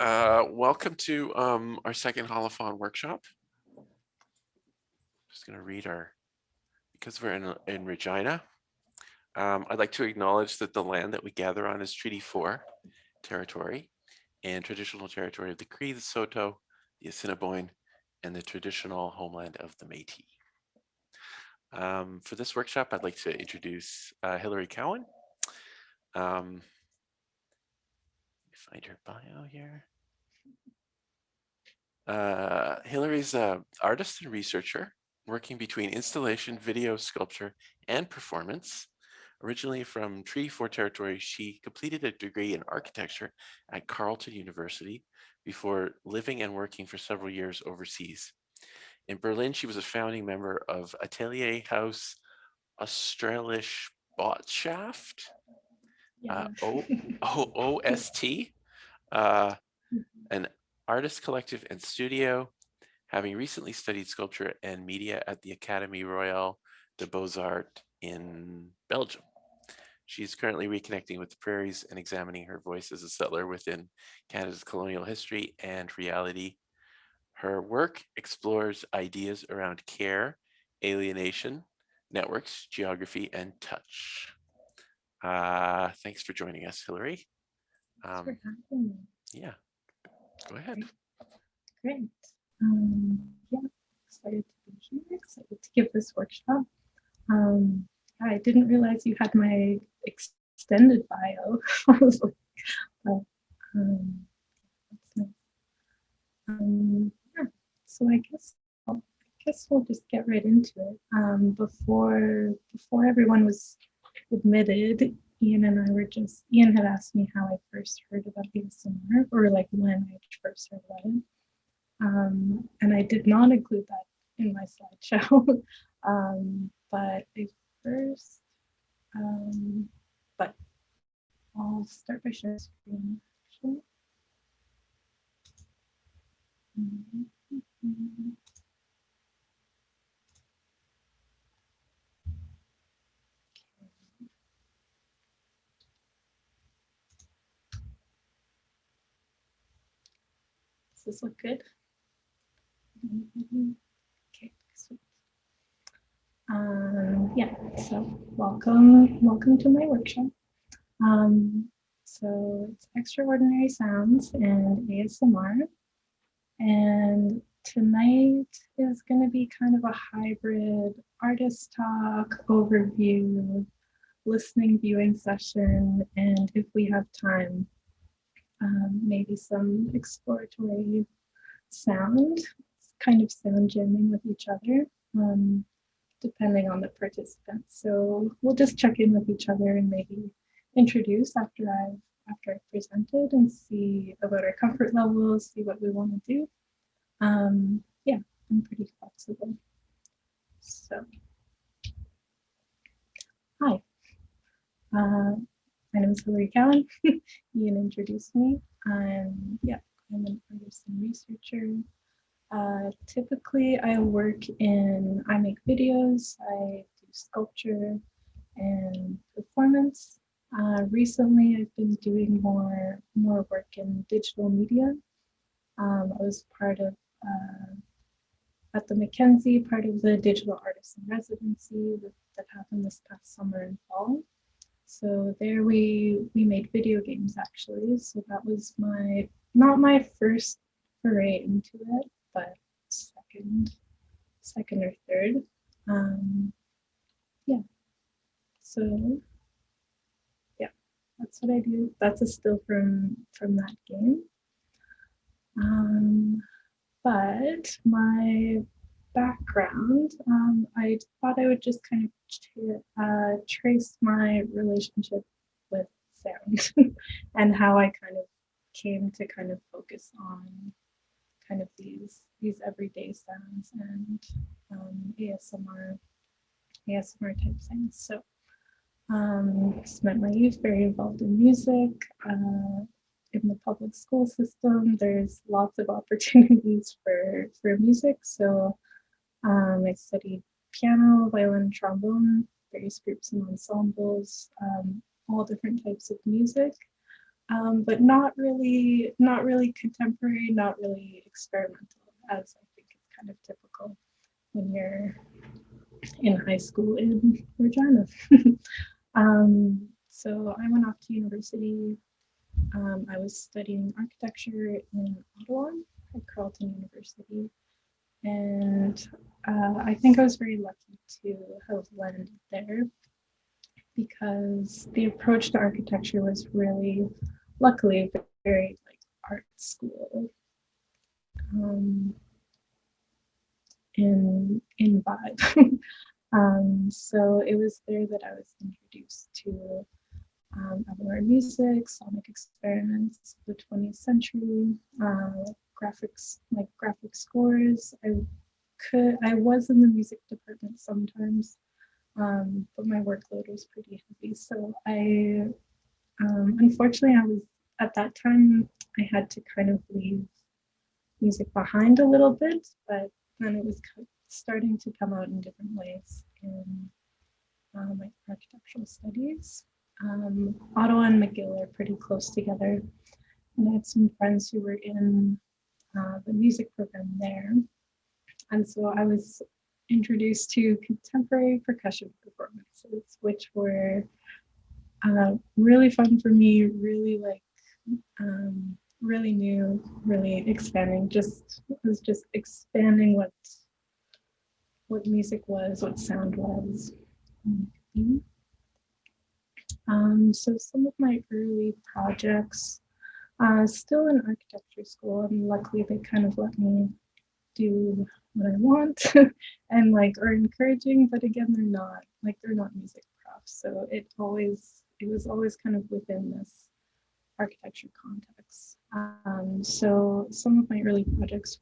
Welcome to our second holophon workshop. Just going to read because we're in Regina. I'd like to acknowledge that the land that we gather on is Treaty 4 territory and traditional territory of the Cree, the Saulteaux, the Assiniboine, and the traditional homeland of the Métis. For this workshop, I'd like to introduce Hilarey Cowan. Let me find her bio here. Hilarey's an artist and researcher working between installation, video, sculpture, and performance. Originally from Treaty 4 territory, she completed a degree in architecture at Carleton University before living and working for several years overseas. In Berlin, she was a founding member of Atelier House Australische Botschaft, OST, an artist collective and studio, having recently studied sculpture and media at the Académie Royale des Beaux-Arts in Belgium. She's currently reconnecting with the prairies and examining her voice as a settler within Canada's colonial history and reality. Her work explores ideas around care, alienation, networks, geography, and touch. Thanks for joining us, Hilarey. Thanks for having me. Yeah, go ahead. Great. Yeah, excited to be here, excited to give this workshop. I didn't realize you had my extended bio. I was like, that's nice. Yeah, so I guess we'll just get right into it. Before everyone was admitted, Ian had asked me how I first heard about ASMR, or like when I first heard about it. And I did not include that in my slideshow. But I'll start by sharing screen actually. Does this look good? Okay, sweet. Yeah, so welcome to my workshop. So it's extraordinary sounds and ASMR, and tonight is going to be kind of a hybrid artist talk, overview, listening, viewing session, and if we have time, maybe some exploratory sound, kind of sound jamming with each other, depending on the participants. So we'll just check in with each other and maybe introduce after I've presented and see about our comfort levels, see what we want to do. Yeah, I'm pretty flexible. So, hi. My name is Hilarey Cowan. Ian introduced me. I'm an artist and researcher. Typically, I make videos, I do sculpture and performance. Recently, I've been doing more work in digital media. I was part of, at the Mackenzie, part of the digital artist in residency that happened this past summer and fall. So there we made video games actually. So that was not my first foray into it, but second or third. Yeah. So yeah, that's what I do. That's a still from that game. But my background, I thought I would just kind of trace my relationship with sound and how I kind of came to kind of focus on kind of these everyday sounds and ASMR type things. So spent my youth very involved in music. In the public school system, there's lots of opportunities for music. So I studied piano, violin, trombone, various groups and ensembles, all different types of music. but not really contemporary, not really experimental, as I think is kind of typical when you're in high school in Regina. So I went off to university. I was studying architecture in Ottawa at Carleton University, and I think I was very lucky to have landed there because the approach to architecture was really, luckily, very like art school um, in vibe. So it was there that I was introduced to avant-garde music, sonic experiments, the 20th century, graphics, like graphic scores. I was in the music department sometimes, but my workload was pretty heavy. So unfortunately, I was at that time, I had to kind of leave music behind a little bit, but then it was starting to come out in different ways in my architectural studies. Ottawa and McGill are pretty close together. And I had some friends who were in the music program there. And so I was introduced to contemporary percussion performances, which were really fun for me, really like really new, really expanding. Just it was just expanding what music was, what sound was. So some of my early projects, still in architecture school, and luckily they kind of let me do what I want and like are encouraging, but again, they're not music profs. So it was always kind of within this architecture context. So some of my early projects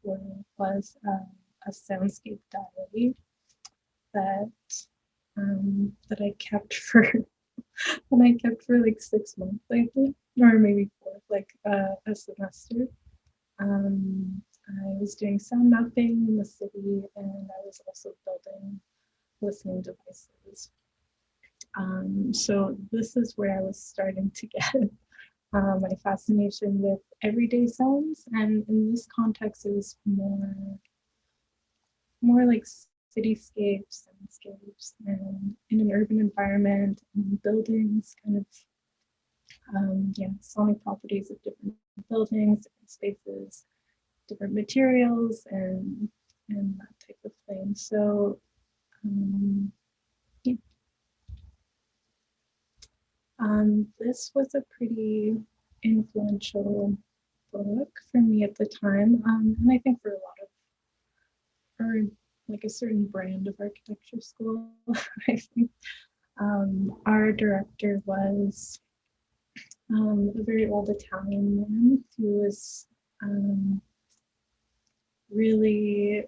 was a soundscape diary that that I kept for and I kept for like 6 months, I think, or maybe four, like a semester. I was doing sound mapping in the city, and I was also building listening devices. So this is where I was starting to get my fascination with everyday sounds, and in this context, it was more like cityscapes, soundscapes, and in an urban environment, and buildings, kind of sonic properties of different buildings, different spaces, different materials, and that type of thing. So yeah. This was a pretty influential book for me at the time, and I think for a lot of, or like a certain brand of architecture school. I think our director was a very old Italian man who was really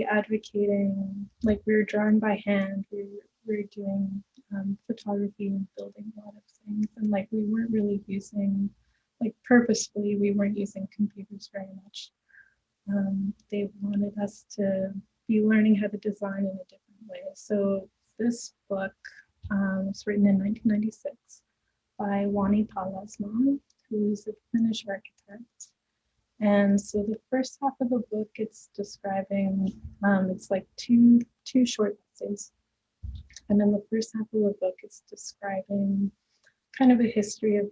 advocating, like we were drawing by hand, we were doing photography and building a lot of things, and like we weren't really using, like purposefully, we weren't using computers very much. They wanted us to be learning how to design in a different way. So this book was written in 1996 by Wani Palasma, who's a Finnish architect. And so the first half of the book, it's describing, it's like two short essays. And then the first half of the book, it's describing kind of a history of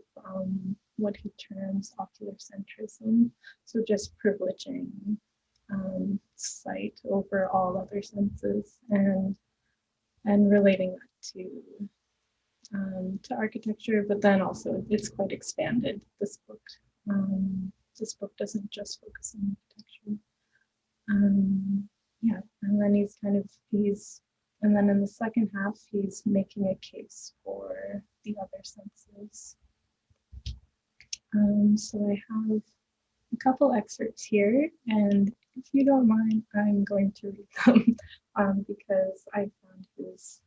what he terms ocular centrism. So just privileging sight over all other senses, and relating that to architecture, but then also it's quite expanded. This book doesn't just focus on architecture. Yeah, and then and then in the second half, he's making a case for the other senses. So I have a couple excerpts here, and if you don't mind, I'm going to read them because I found his,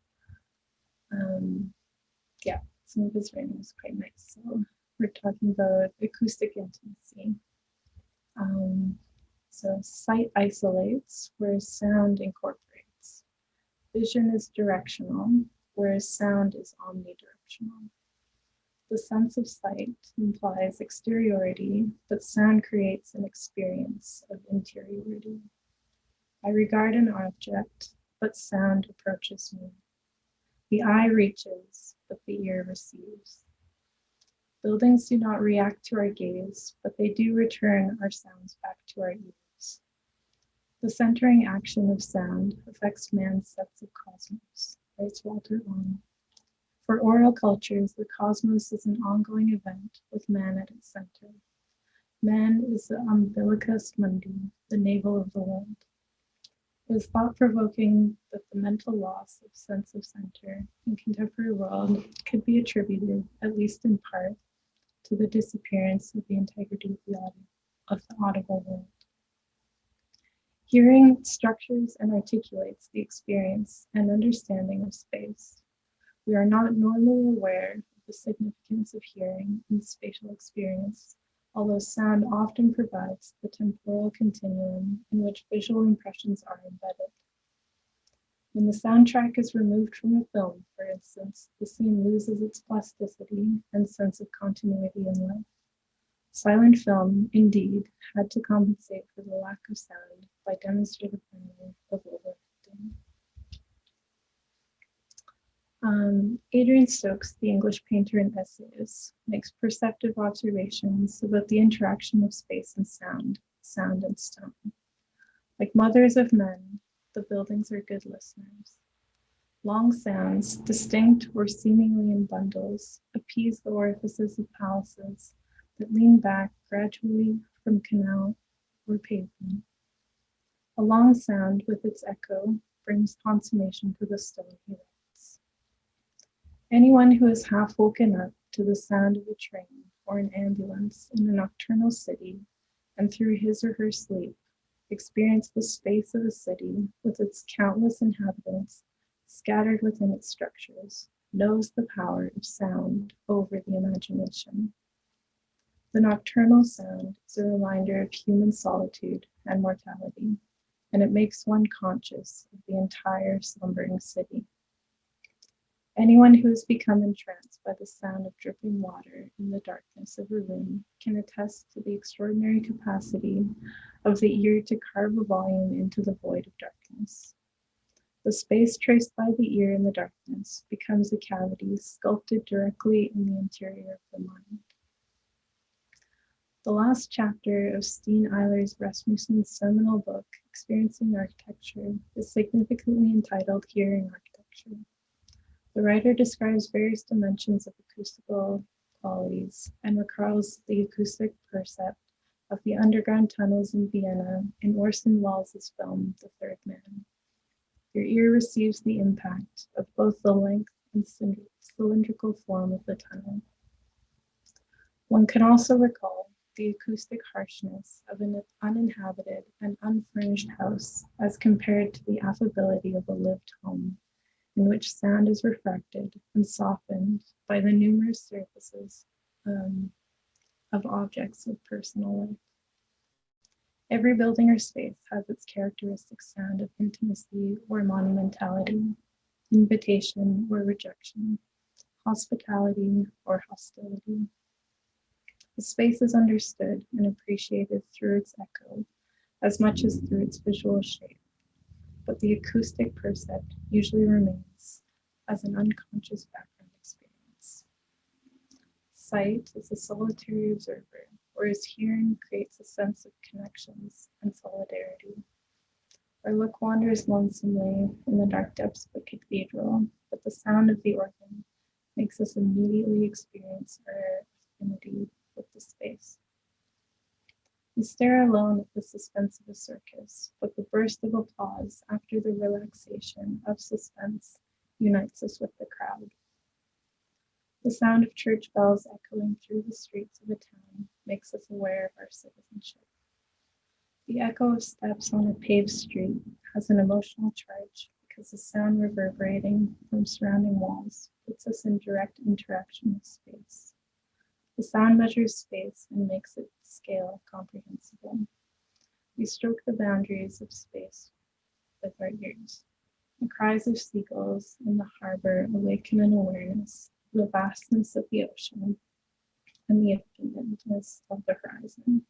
some of his writing is quite nice. So we're talking about acoustic intimacy. So sight isolates, whereas sound incorporates. Vision is directional, whereas sound is omnidirectional. The sense of sight implies exteriority, but sound creates an experience of interiority. I regard an object, but sound approaches me. The eye reaches, but the ear receives. Buildings do not react to our gaze, but they do return our sounds back to our ears. The centering action of sound affects man's sense of cosmos, writes Walter Long. For oral cultures, the cosmos is an ongoing event with man at its center. Man is the umbilicus mundi, the navel of the world. It is thought-provoking that the mental loss of sense of center in contemporary world could be attributed, at least in part, to the disappearance of the integrity of the audible world. Hearing structures and articulates the experience and understanding of space. We are not normally aware of the significance of hearing in spatial experience, although sound often provides the temporal continuum in which visual impressions are embedded. When the soundtrack is removed from a film, for instance, the scene loses its plasticity and sense of continuity in life. Silent film, indeed, had to compensate for the lack of sound by demonstrative memory of overacting. Adrian Stokes, the English painter and essayist, makes perceptive observations about the interaction of space and sound and stone. Like mothers of men, the buildings are good listeners. Long sounds, distinct or seemingly in bundles, appease the orifices of palaces that lean back gradually from canal or pavement. A long sound with its echo brings consummation to the stone he writes. Anyone who is half woken up to the sound of a train or an ambulance in a nocturnal city and through his or her sleep experience the space of a city with its countless inhabitants scattered within its structures knows the power of sound over the imagination. The nocturnal sound is a reminder of human solitude and mortality, and it makes one conscious of the entire slumbering city. Anyone who has become entranced by the sound of dripping water in the darkness of a room can attest to the extraordinary capacity of the ear to carve a volume into the void of darkness. The space traced by the ear in the darkness becomes a cavity sculpted directly in the interior of the mind. The last chapter of Steen Eilers Rasmussen's seminal book, Experiencing Architecture, is significantly entitled Hearing Architecture. The writer describes various dimensions of acoustical qualities and recalls the acoustic percept of the underground tunnels in Vienna in Orson Welles' film, The Third Man. Your ear receives the impact of both the length and cylindrical form of the tunnel. One can also recall the acoustic harshness of an uninhabited and unfurnished house as compared to the affability of a lived home, in which sound is refracted and softened by the numerous surfaces of objects of personal life. Every building or space has its characteristic sound of intimacy or monumentality, invitation or rejection, hospitality or hostility. The space is understood and appreciated through its echo as much as through its visual shape, but the acoustic percept usually remains as an unconscious background experience. Sight is a solitary observer, whereas hearing creates a sense of connections and solidarity. Our look wanders lonesomely in the dark depths of a cathedral, but the sound of the organ makes us immediately experience our affinity with the space. We stare alone at the suspense of a circus, but the burst of applause after the relaxation of suspense unites us with the crowd. The sound of church bells echoing through the streets of a town makes us aware of our citizenship. The echo of steps on a paved street has an emotional charge because the sound reverberating from surrounding walls puts us in direct interaction with space. The sound measures space and makes its scale comprehensible. We stroke the boundaries of space with our ears. The cries of seagulls in the harbor awaken an awareness of the vastness of the ocean and the infiniteness of the horizon.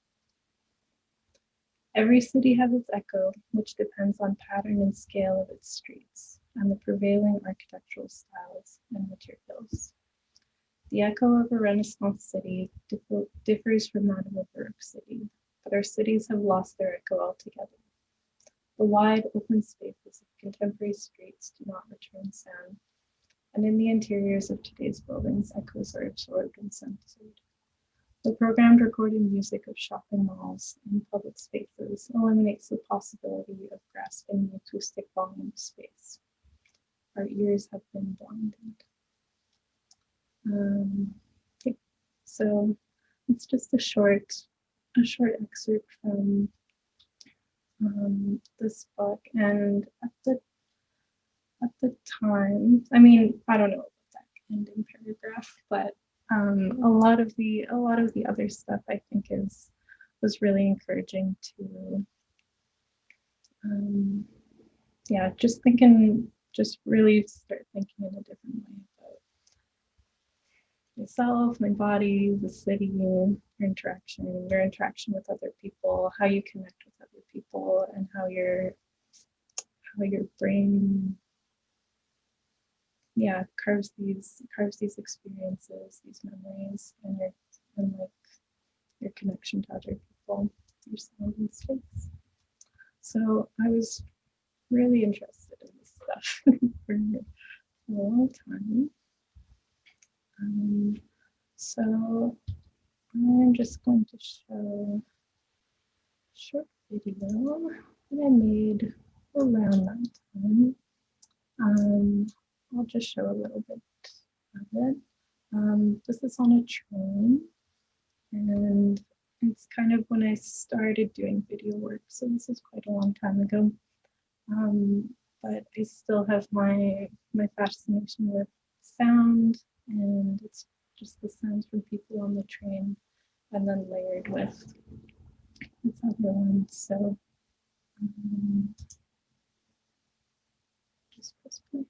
Every city has its echo, which depends on pattern and scale of its streets and the prevailing architectural styles and materials. The echo of a Renaissance city differs from that of a Baroque city, but our cities have lost their echo altogether. The wide open spaces of contemporary streets do not return sound, and in the interiors of today's buildings, echoes are absorbed and censored. The programmed recorded music of shopping malls and public spaces eliminates the possibility of grasping the acoustic volume of space. Our ears have been blinded. Okay. So it's just a short excerpt from this book, and at the time, I mean, I don't know about that ending paragraph, but a lot of the other stuff I think was really encouraging to just really start thinking in a different way about myself, my body, the city, your interaction with other people, how you connect with other people, and how your brain carves these experiences, these memories, and your connection to other people, your sound and space. So I was really interested in this stuff for a long time. So I'm just going to show a short video that I made around that time. I'll just show a little bit of it. This is on a train, and it's kind of when I started doing video work, so this is quite a long time ago. But I still have my fascination with sound, and it's just the sounds from people on the train, and then layered with other ones. So just press play.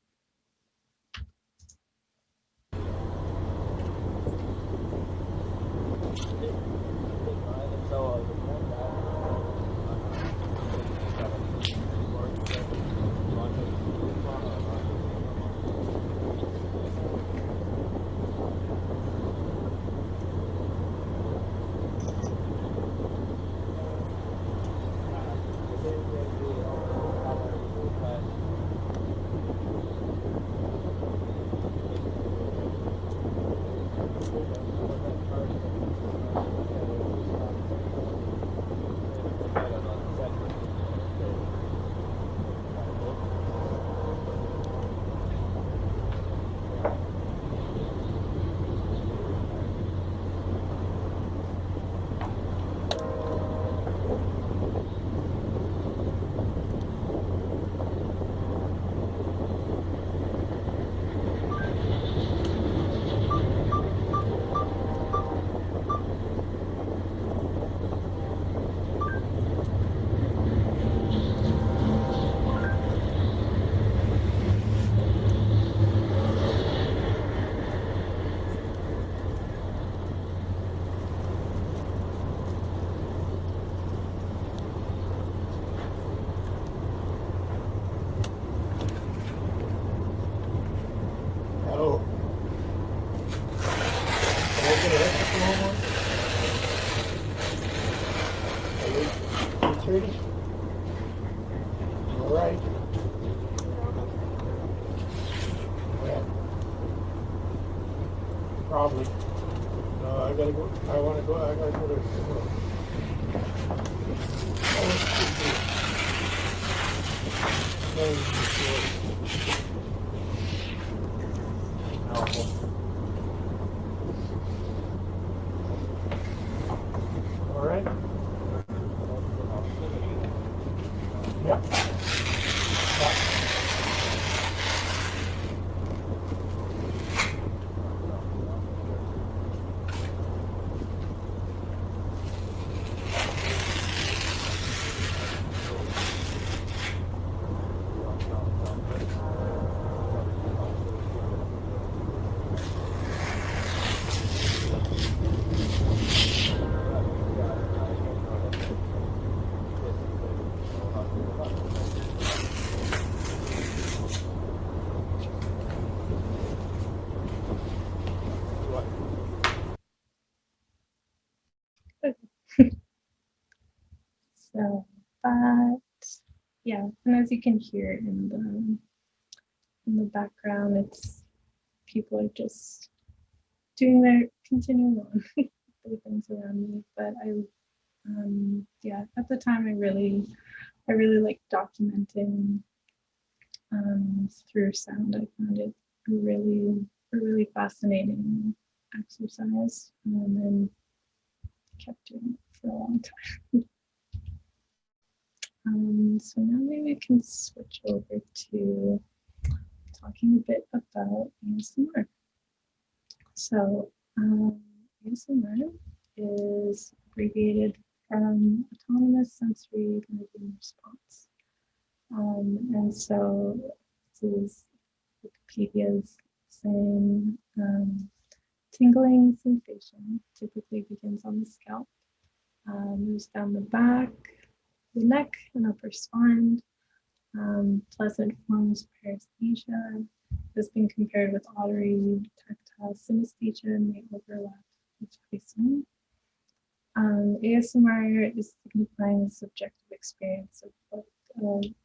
All right. Yeah. Probably. No, I gotta go. I want to go. I gotta go to. All right. Yeah. So that, yeah, and as you can hear in the background, it's people are just continuing on the things around me. But yeah, at the time I really like documenting through sound. I found it a really fascinating exercise, and kept doing it for a long time. So now maybe we can switch over to talking a bit about ASMR. So ASMR is abbreviated from Autonomous Sensory Meridian Response. And so this is Wikipedia's saying tingling sensation typically begins on the scalp, moves down the back, the neck, and upper spine. Pleasant forms paresthesia has been compared with auditory tactile synesthesia and may overlap with facing. ASMR is signifying a subjective experience of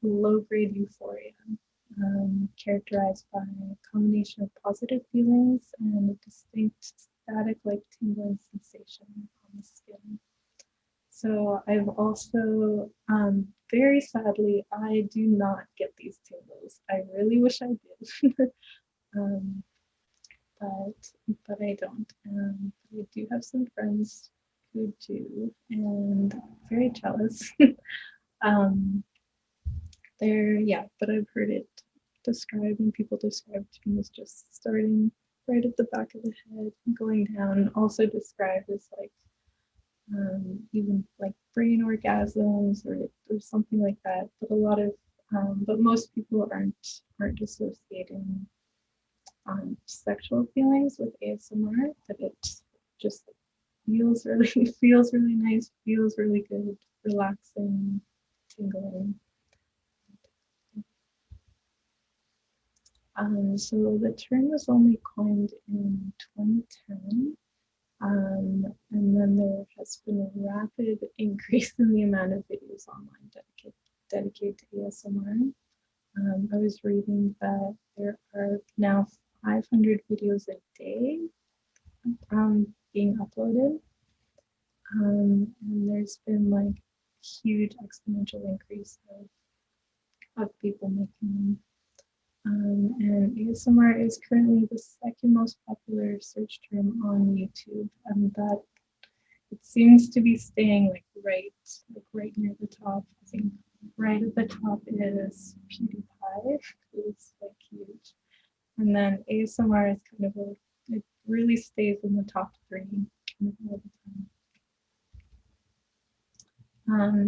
low-grade euphoria, characterized by a combination of positive feelings and a distinct static-like tingling sensation on the skin. So I've also, very sadly, I do not get these tingles. I really wish I did, um, but I don't. I do have some friends who do, and I'm very jealous. um, yeah, but I've heard it described, and people describe to me as just starting right at the back of the head and going down. Also described as like even like brain orgasms or something like that. But a lot of but most people aren't associating sexual feelings with ASMR. That it just feels really feels really nice, feels really good, relaxing, tingling. So the term was only coined in 2010. And then there has been a rapid increase in the amount of videos online dedicated to ASMR. I was reading that there are now 500 videos a day being uploaded. And there's been like huge exponential increase of people making them. And ASMR is currently the second most popular search term on YouTube, and that it seems to be staying like right near the top. I think right at the top is PewDiePie, who's like huge, and then ASMR is kind of it really stays in the top three kind of all the time.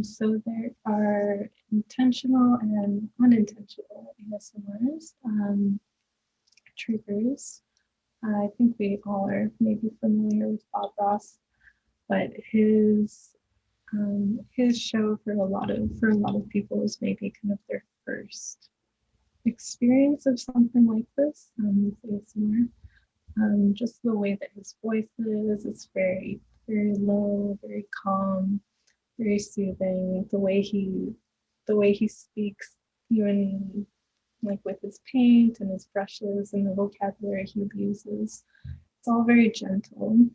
So there are intentional and unintentional ASMRs. Triggers. I think we all are maybe familiar with Bob Ross, but his show for a lot of people is maybe kind of their first experience of something like this. ASMR. Just the way that his voice is, it's very low, very calm, very soothing. The way he speaks, even like with his paint and his brushes and the vocabulary he uses, it's all very gentle.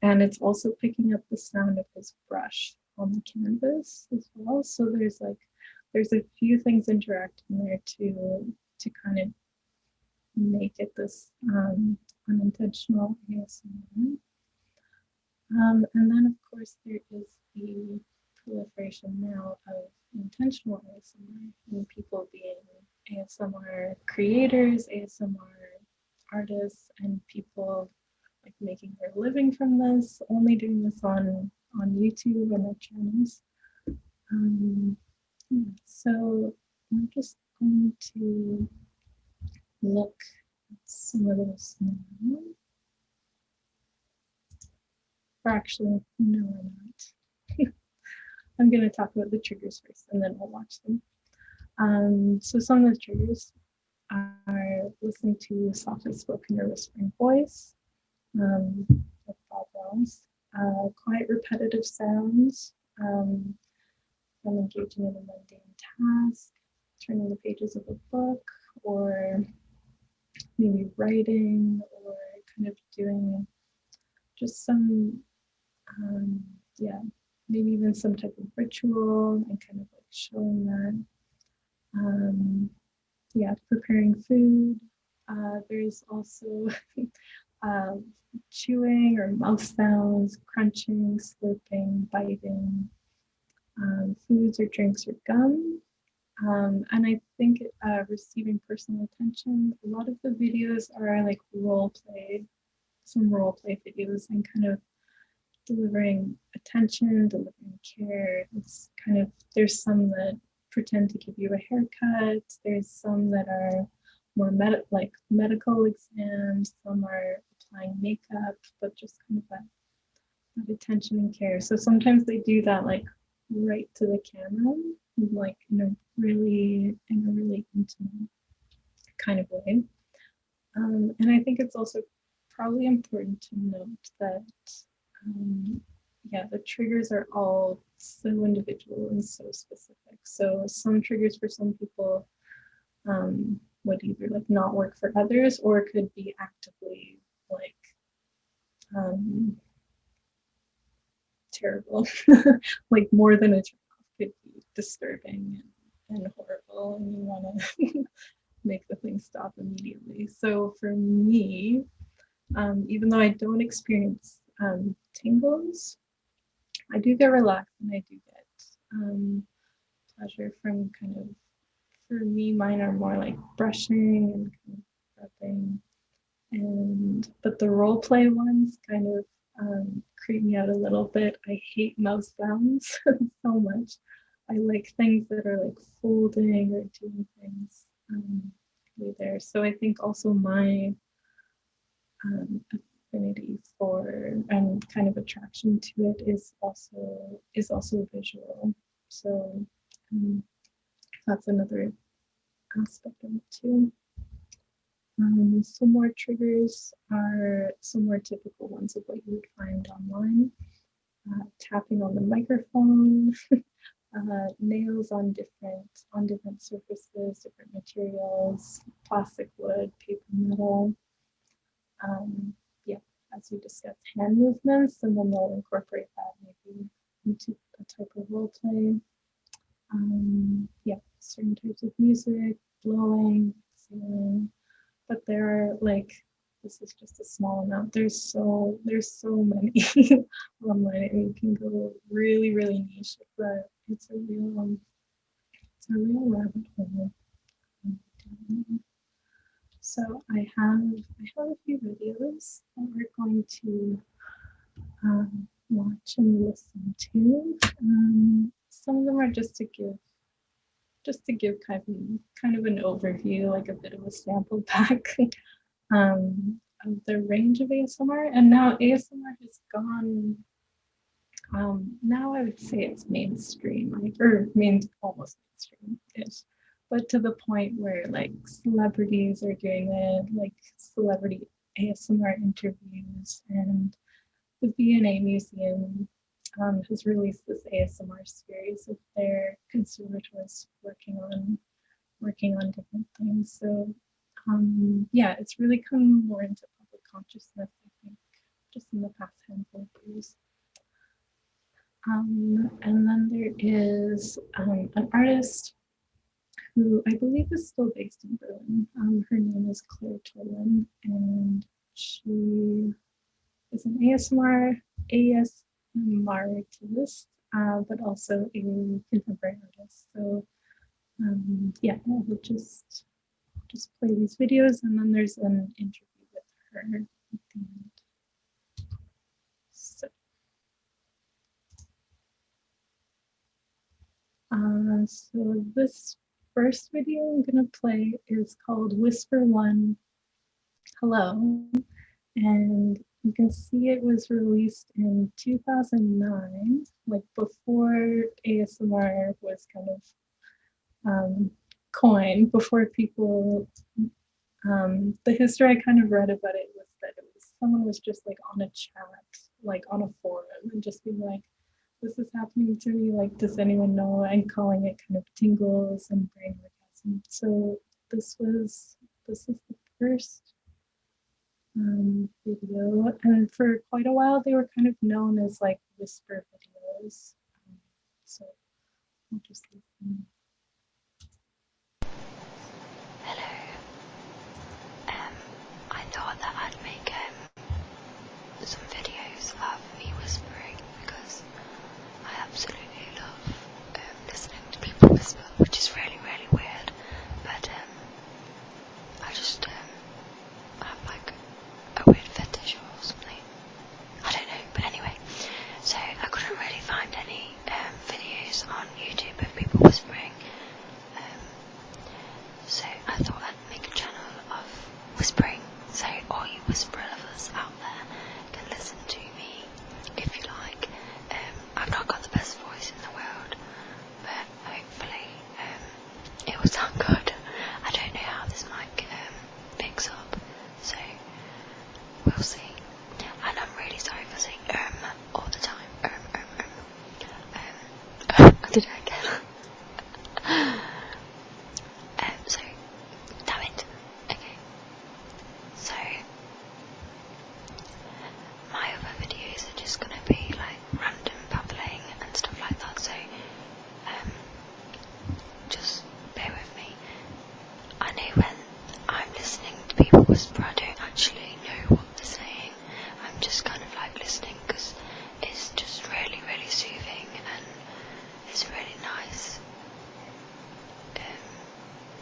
And it's also picking up the sound of his brush on the canvas as well. So there's a few things interacting there to kind of make it this unintentional ASMR. And then of course there is the proliferation now of intentional ASMR and people being ASMR creators, ASMR artists, and people like making their living from this, only doing this on YouTube and their channels. So I'm just going to look at some of those now. Or actually, no, I'm not. I'm going to talk about the triggers first, and then we'll watch them. So some of the triggers are listening to softly spoken or whispering voice, like Bob Ross, quiet repetitive sounds, from engaging in a mundane task, turning the pages of a book, or maybe writing, or kind of doing just some, yeah, maybe even some type of ritual and kind of like showing that. Yeah, preparing food. There's also chewing or mouth sounds, crunching, slurping, biting, foods or drinks or gum. And I think receiving personal attention, a lot of the videos are like role play, some role play videos and kind of delivering attention, delivering care. It's kind of, there's some that pretend to give you a haircut. There's some that are more like medical exams. Some are applying makeup, but just kind of that attention and care. So sometimes they do that like right to the camera, like in a really intimate kind of way. And I think it's also probably important to note that yeah, the triggers are all so individual and so specific. So some triggers for some people would either like not work for others, or could be actively like terrible, like more than a turn-off, could be disturbing and horrible, and you want to make the thing stop immediately. So for me, even though I don't experience tingles, I do get relaxed and I do get pleasure from kind of, for me, mine are more like brushing and kind of rubbing. And but the role play ones kind of creep me out a little bit. I hate mouth sounds so much. I like things that are like folding or doing things there. So I think also my affinity for and kind of attraction to it is also visual. So that's another aspect of it too. Some more triggers are some more typical ones of what you would find online. Tapping on the microphone, nails on different surfaces, different materials, plastic, wood, paper, metal. Yeah, as we discussed, hand movements, and then they'll incorporate that maybe into a type of role play. Yeah, certain types of music, blowing, singing. But there are like, this is just a small amount. There's so many online, and you can go really niche, but it's a real rabbit hole. So I have a few videos that we're going to watch and listen to. Some of them are just to give kind of an overview, like a bit of a sample pack of the range of ASMR. And now ASMR has gone, now I would say it's mainstream, like, or almost mainstream-ish, but to the point where like celebrities are doing it, like celebrity ASMR interviews, and the V&A Museum has released this ASMR series of their conservators working on different things. So yeah, it's really come more into public consciousness, I think, just in the past handful of years. And then there is an artist who I believe is still based in Berlin. Her name is Claire Tolan, and she is an ASMR artist, but also a contemporary artist. So yeah, I will just play these videos, and then there's an interview with her at the end. So this first video I'm gonna play is called Whisper One Hello, and you can see it was released in 2009, like before ASMR was kind of coined, before people, the history I kind of read about it was that someone was just like on a chat, like on a forum, and just being like, this is happening to me. Like, does anyone know? I'm calling it kind of tingles and brain orgasm. So this is the first video, and for quite a while they were kind of known as like whisper videos. So I'll just listen. Hello. I thought that I'd make some videos of me whispering because I absolutely love listening to people whisper, which is really, really weird. But I just have like a weird fetish or something. I don't know. But anyway, so I couldn't really find any videos on YouTube of people whispering. So I thought I'd make a channel of whispering, so all you whisper lovers out there can listen to me if you like. I've not got the best voice in the world, but hopefully it will sound good. I don't know how this mic picks up, so we'll see. And I'm really sorry for saying all the time. I did it again. So, damn it. Okay. So, my other videos are just gonna be like random babbling and stuff like that, so, just bear with me. I know when I'm listening to people whisper, I don't actually know what they're saying. I'm just kind of like listening because it's just really, really soothing and it's really nice.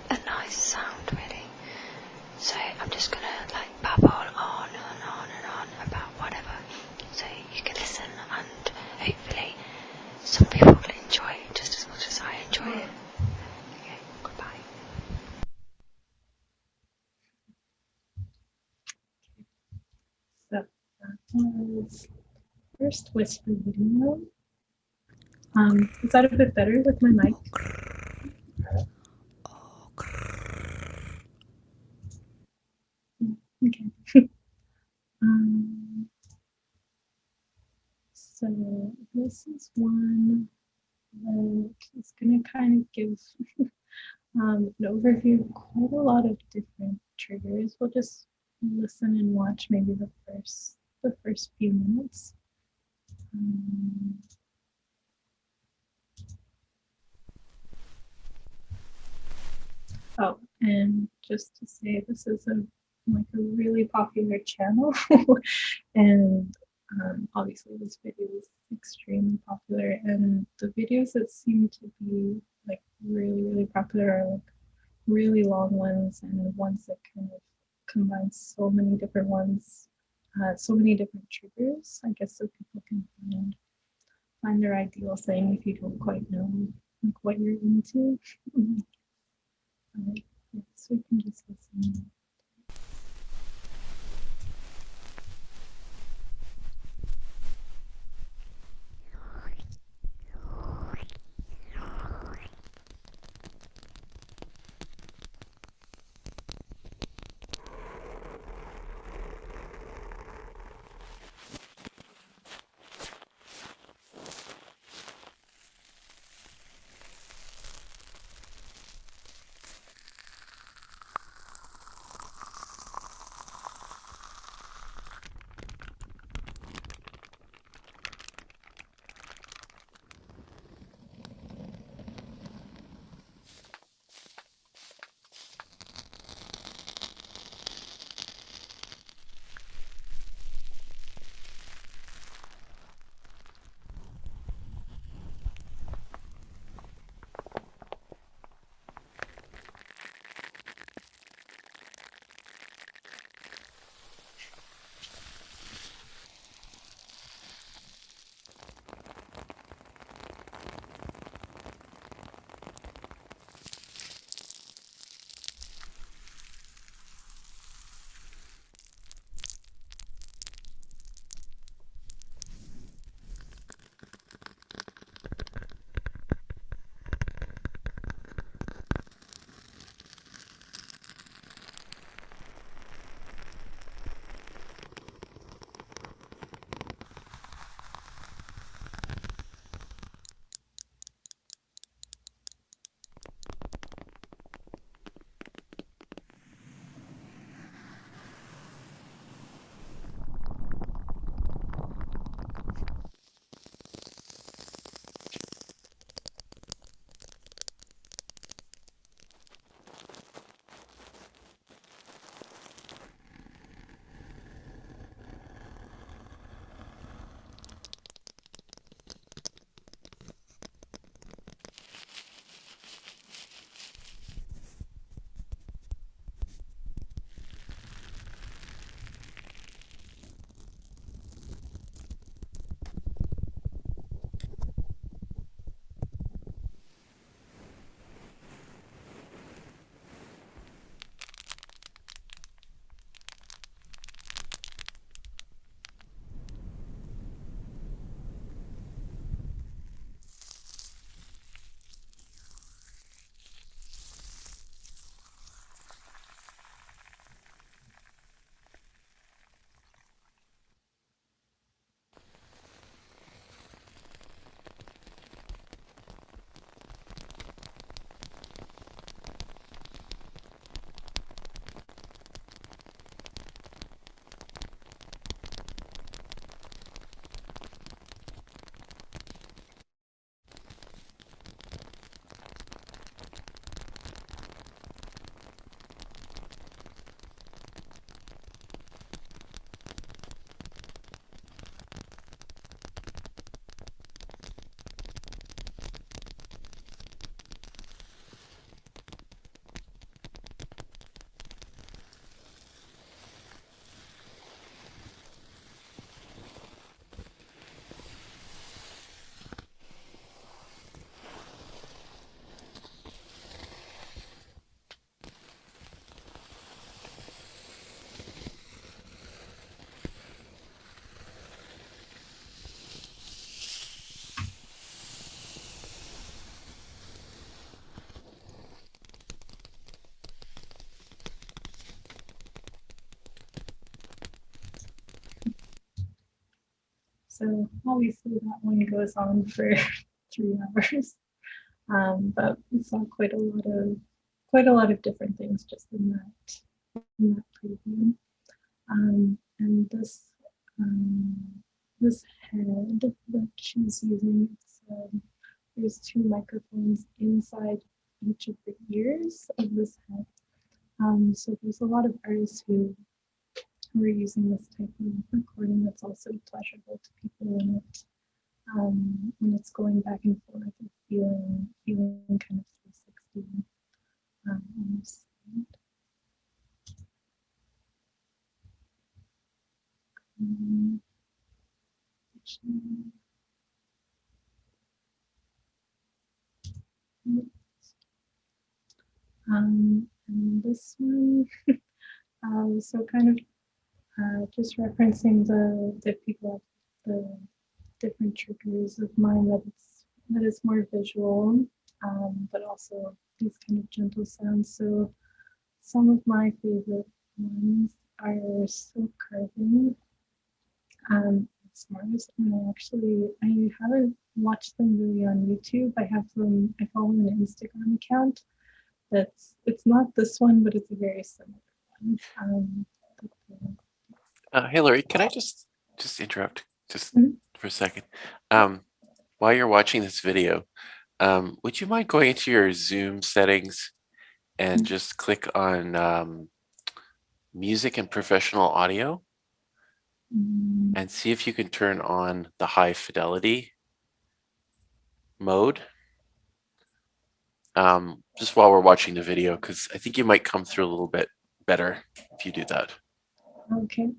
A nice sound, really. So I'm just gonna like babble on and on and on about whatever, so you can listen and hopefully some people will enjoy it just as much as I enjoy it. Okay, goodbye. So that was first whisper video. Is that a bit better with my mic? Okay. So this is one that is going to kind of give an overview of quite a lot of different triggers. We'll just listen and watch maybe the first few minutes. Oh, and just to say, this is a really popular channel, and obviously this video is extremely popular. And the videos that seem to be like really, really popular are like really long ones and ones that kind of combine so many different ones, so many different triggers. I guess so people can find their ideal thing if you don't quite know like what you're into. Yeah, so we can just listen. so obviously that one goes on for 3 hours. But we saw quite a lot of different things just in that preview. And this head that she's using, there's 2 microphones inside each of the ears of this head. So there's a lot of artists who are using this type of recording that's also pleasurable to people when it's going back and forth and feeling kind of 360 on the side. And this one, so kind of just referencing the people, the different triggers of mine that is more visual, but also these kind of gentle sounds. So some of my favorite ones are silk carving. S'mores, and I haven't watched them really on YouTube. I follow an Instagram account it's not this one, but it's a very similar one. Hillary, can I just interrupt just Mhm. for a second? While you're watching this video, would you mind going into your Zoom settings and just click on music and professional audio and see if you can turn on the high fidelity mode just while we're watching the video, because I think you might come through a little bit better if you do that. Okay.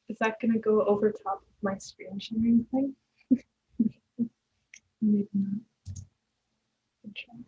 Is that gonna go over top of my screen sharing thing? Maybe not. Good try.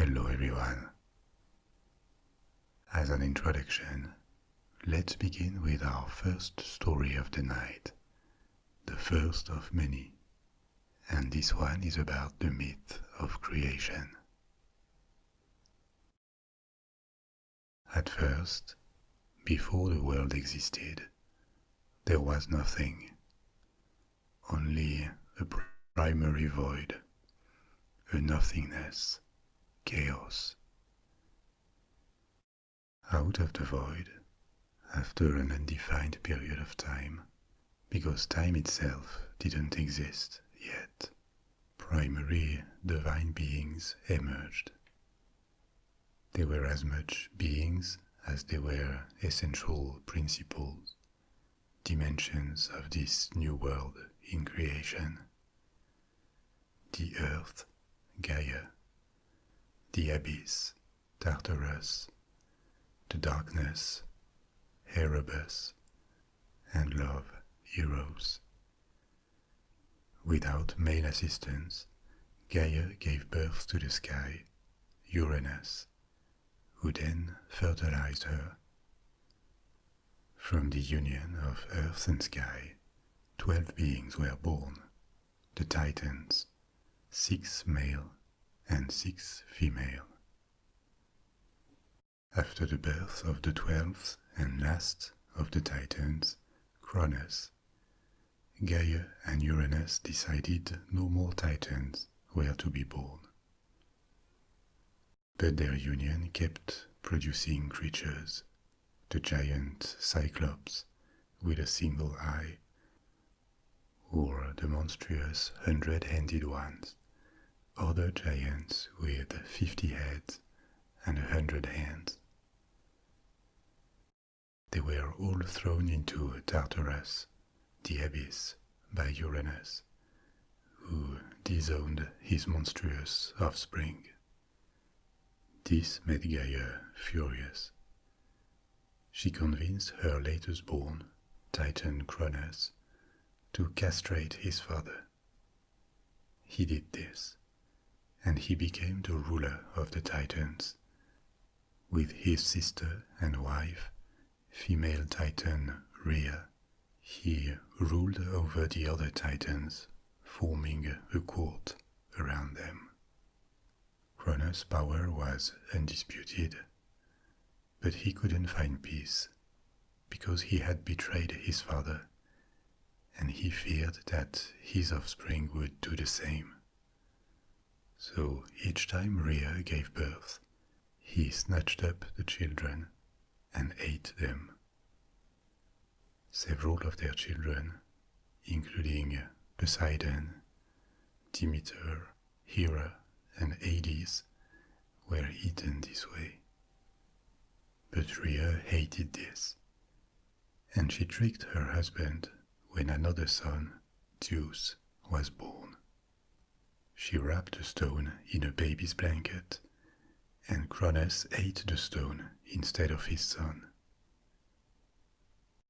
Hello everyone. As an introduction, let's begin with our first story of the night, the first of many, and this one is about the myth of creation. At first, before the world existed, there was nothing, only a primary void, a nothingness, chaos. Out of the void, after an undefined period of time, because time itself didn't exist yet, primary divine beings emerged. They were as much beings as they were essential principles, dimensions of this new world in creation. The earth, Gaia, the abyss, Tartarus, the darkness, Erebus, and love, Eros. Without male assistance, Gaia gave birth to the sky, Uranus, who then fertilized her. From the union of earth and sky, 12 beings were born, the Titans, 6 male and 6 female. After the birth of the 12th and last of the Titans, Cronus, Gaia and Uranus decided no more Titans were to be born. But their union kept producing creatures, the giant Cyclops with a single eye, or the monstrous 100-handed ones, other giants with 50 heads and 100 hands. They were all thrown into Tartarus, the abyss, by Uranus, who disowned his monstrous offspring. This made Gaia furious. She convinced her latest born, Titan Cronus, to castrate his father. He did this, and he became the ruler of the Titans. With his sister and wife, female Titan Rhea, he ruled over the other Titans, forming a court around them. Cronus' power was undisputed, but he couldn't find peace, because he had betrayed his father, and he feared that his offspring would do the same. So each time Rhea gave birth, he snatched up the children and ate them. Several of their children, including Poseidon, Demeter, Hera, and Hades, were eaten this way. But Rhea hated this, and she tricked her husband when another son, Zeus, was born. She wrapped a stone in a baby's blanket, and Cronus ate the stone instead of his son.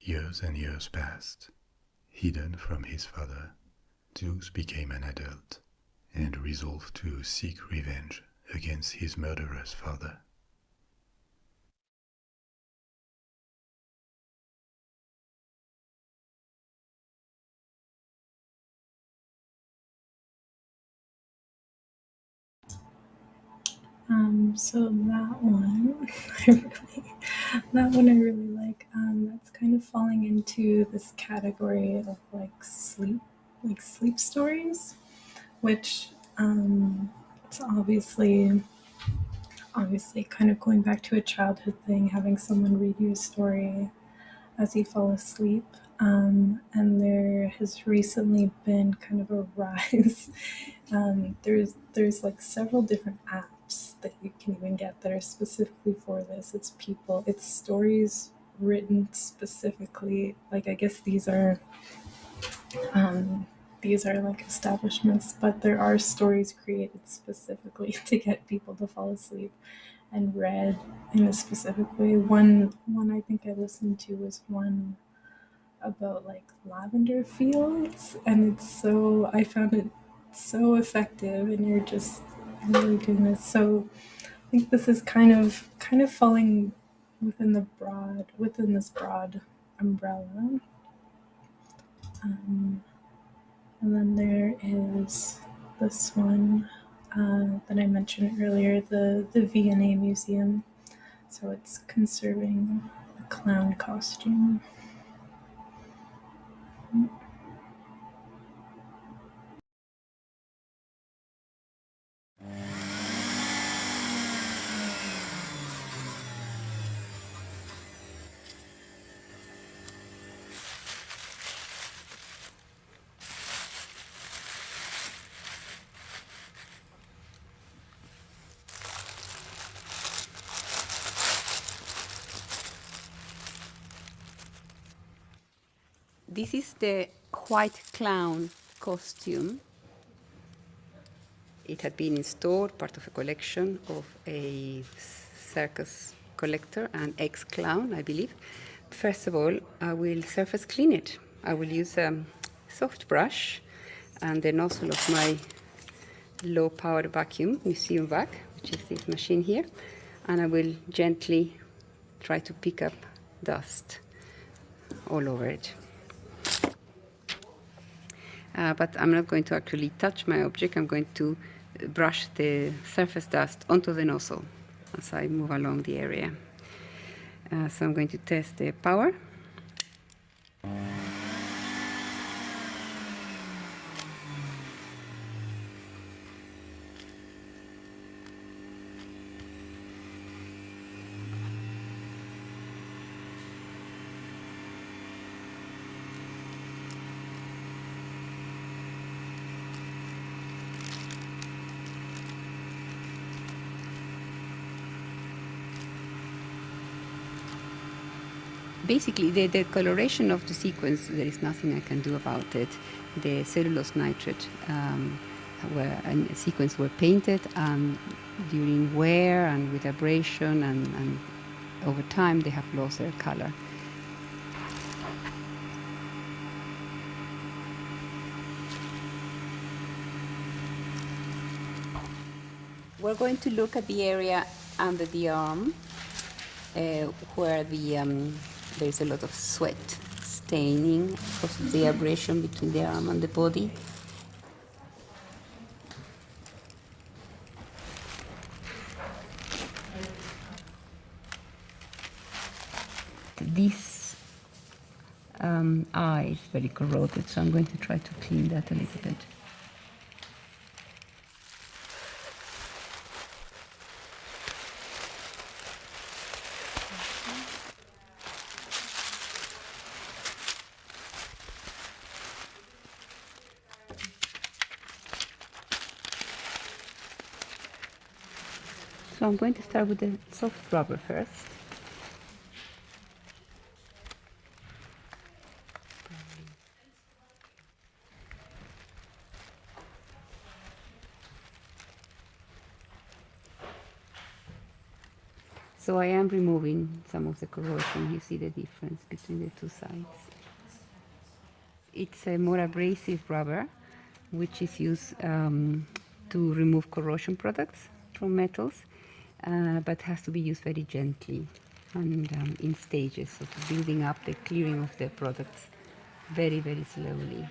Years and years passed. Hidden from his father, Zeus became an adult and resolved to seek revenge against his murderous father. So that one, I really like. That's kind of falling into this category of sleep stories, which it's obviously kind of going back to a childhood thing, having someone read you a story as you fall asleep. And there has recently been kind of a rise. There's like several different apps that you can even get that are specifically for this. It's stories written specifically. Like I guess these are like establishments, but there are stories created specifically to get people to fall asleep and read in a specific way. One I think I listened to was one about like lavender fields, and I found it so effective, and you're just really doing this. So think this is kind of falling within this broad umbrella. And then there is this one that I mentioned earlier, the V&A Museum. So it's conserving a clown costume. This is the white clown costume. It had been installed, part of a collection of a circus collector, an ex-clown, I believe. First of all, I will surface clean it. I will use a soft brush and the nozzle of my low-powered vacuum, museum vac, which is this machine here, and I will gently try to pick up dust all over it. But I'm not going to actually touch my object. I'm going to brush the surface dust onto the nozzle as I move along the area. So I'm going to test the power. Basically, the coloration of the sequence, there is nothing I can do about it. The cellulose nitrate sequence were painted, and during wear and with abrasion and over time they have lost their color. We're going to look at the area under the arm where there's a lot of sweat staining because of the abrasion between the arm and the body. This eye is very corroded, so I'm going to try to clean that a little bit. So I'm going to start with the soft rubber first. So I am removing some of the corrosion. You see the difference between the two sides. It's a more abrasive rubber, which is used to remove corrosion products from metals, but has to be used very gently and in stages, so building up the clearing of the products very, very slowly.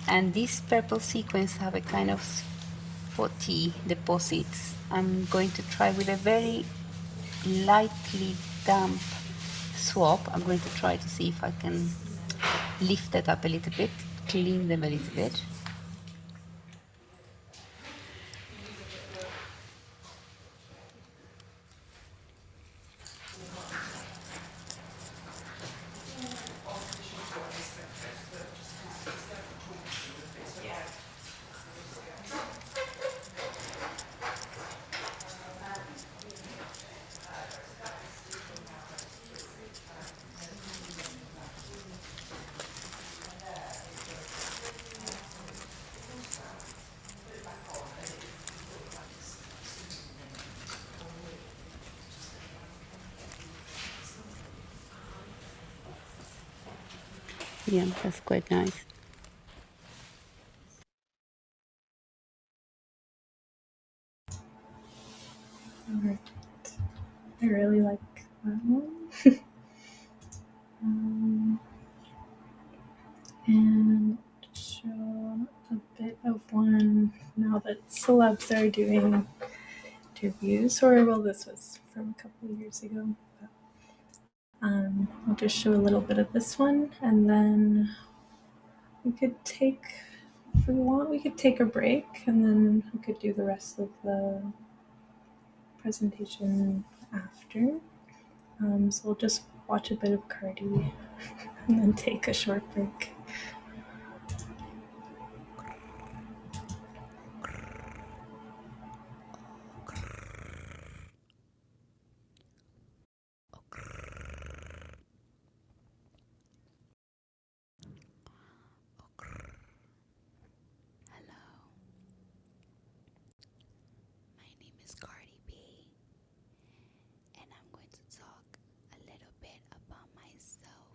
And these purple sequins have a kind of spotty deposits. I'm going to try with a very lightly damp swab. I'm going to try to see if I can lift that up a little bit, clean them a little bit. Yeah, that's quite nice. Alright. I really like that one. And show a bit of one now that celebs are doing interviews, or well, this was from a couple of years ago. But, I'll just show a little bit of this one, and then we could take, if we want, we could take a break, and then we could do the rest of the presentation after. So we'll just watch a bit of Cardi and then take a short break. Hello, my name is Cardi B, and I'm going to talk a little bit about myself.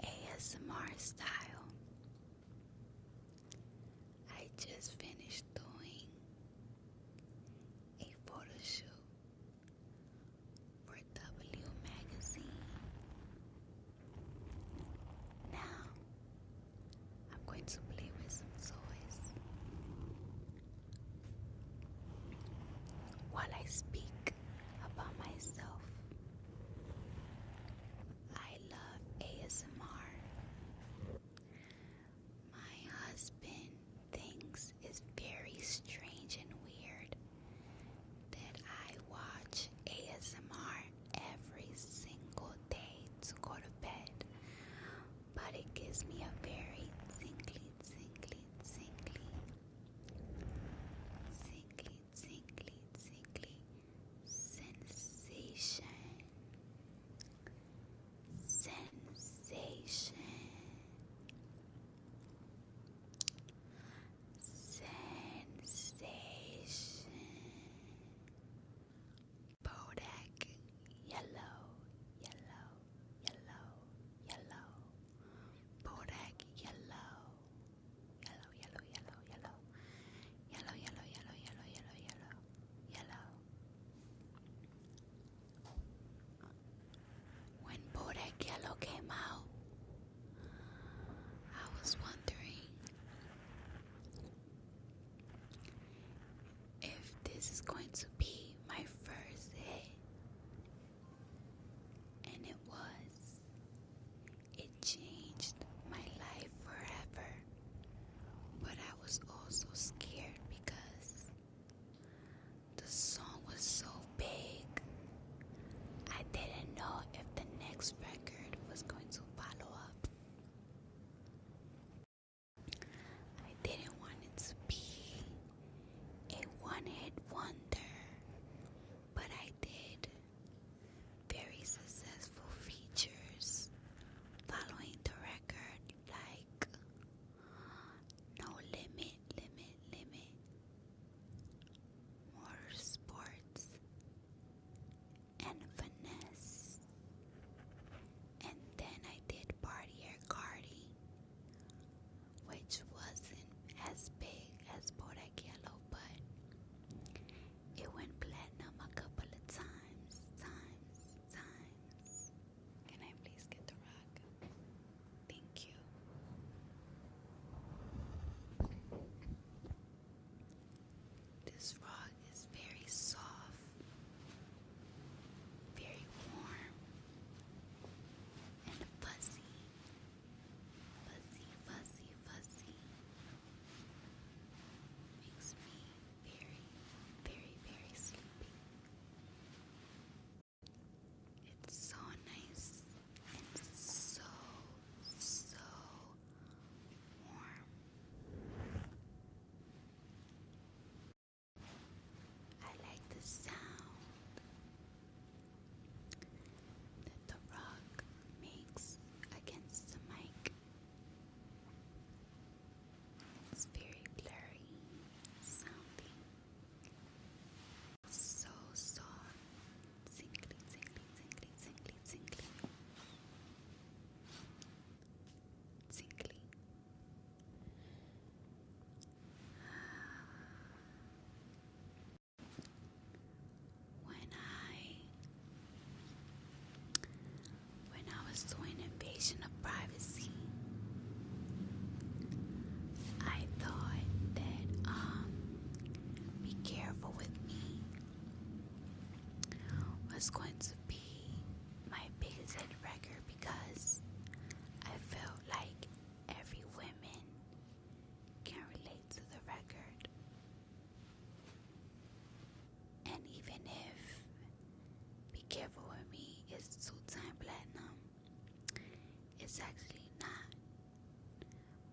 ASMR style. I just finished doing a photo shoot for W Magazine. Now, I'm going to play with some toys while I speak about myself. I love ASMR. My husband thinks it's very invasion of privacy. I thought that Be Careful With Me was going to be my biggest hit record because I felt like every woman can relate to the record. And even if Be Careful With Me is 2-time platinum, it's actually not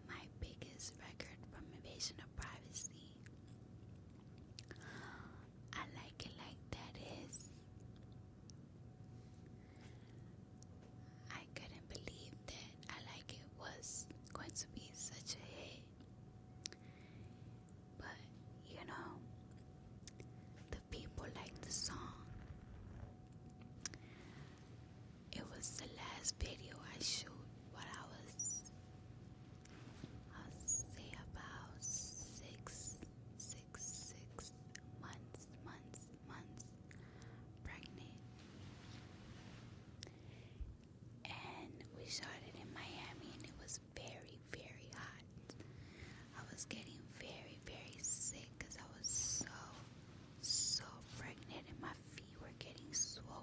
my biggest record from Invasion of Privacy. I Like It Like That is. I couldn't believe that I Like It was going to be such a hit. But, you know, the people liked the song. It was the last video I shot while I was, I'll say about six months pregnant. And we shot it in Miami and it was very, very hot. I was getting very, very sick because I was so pregnant and my feet were getting swollen.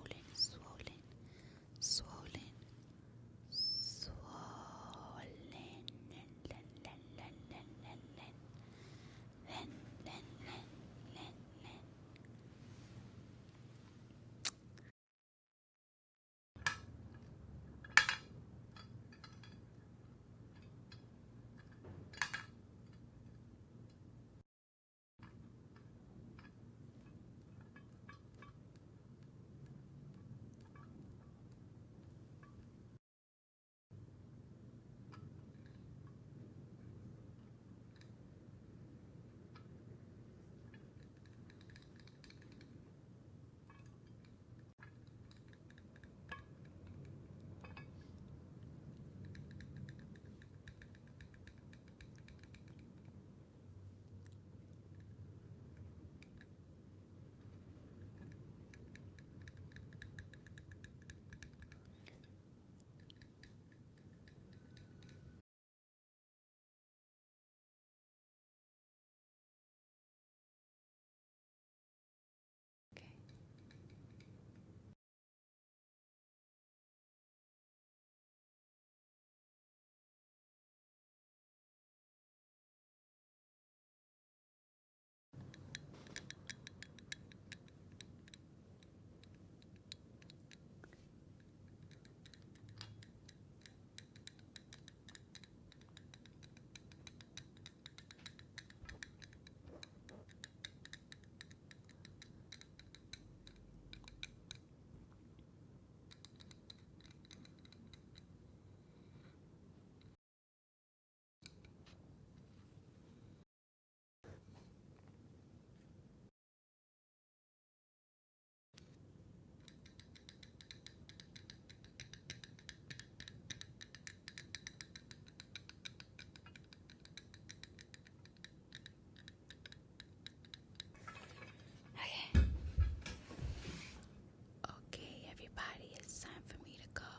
Okay, everybody, it's time for me to go.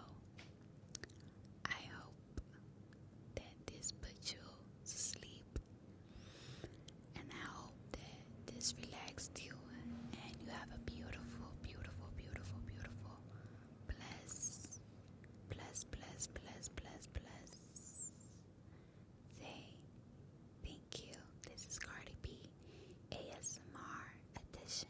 I hope that this put you to sleep, and I hope that this relaxed you, and you have a beautiful, beautiful, beautiful, beautiful, blessed day. Thank you. This is Cardi B, ASMR edition.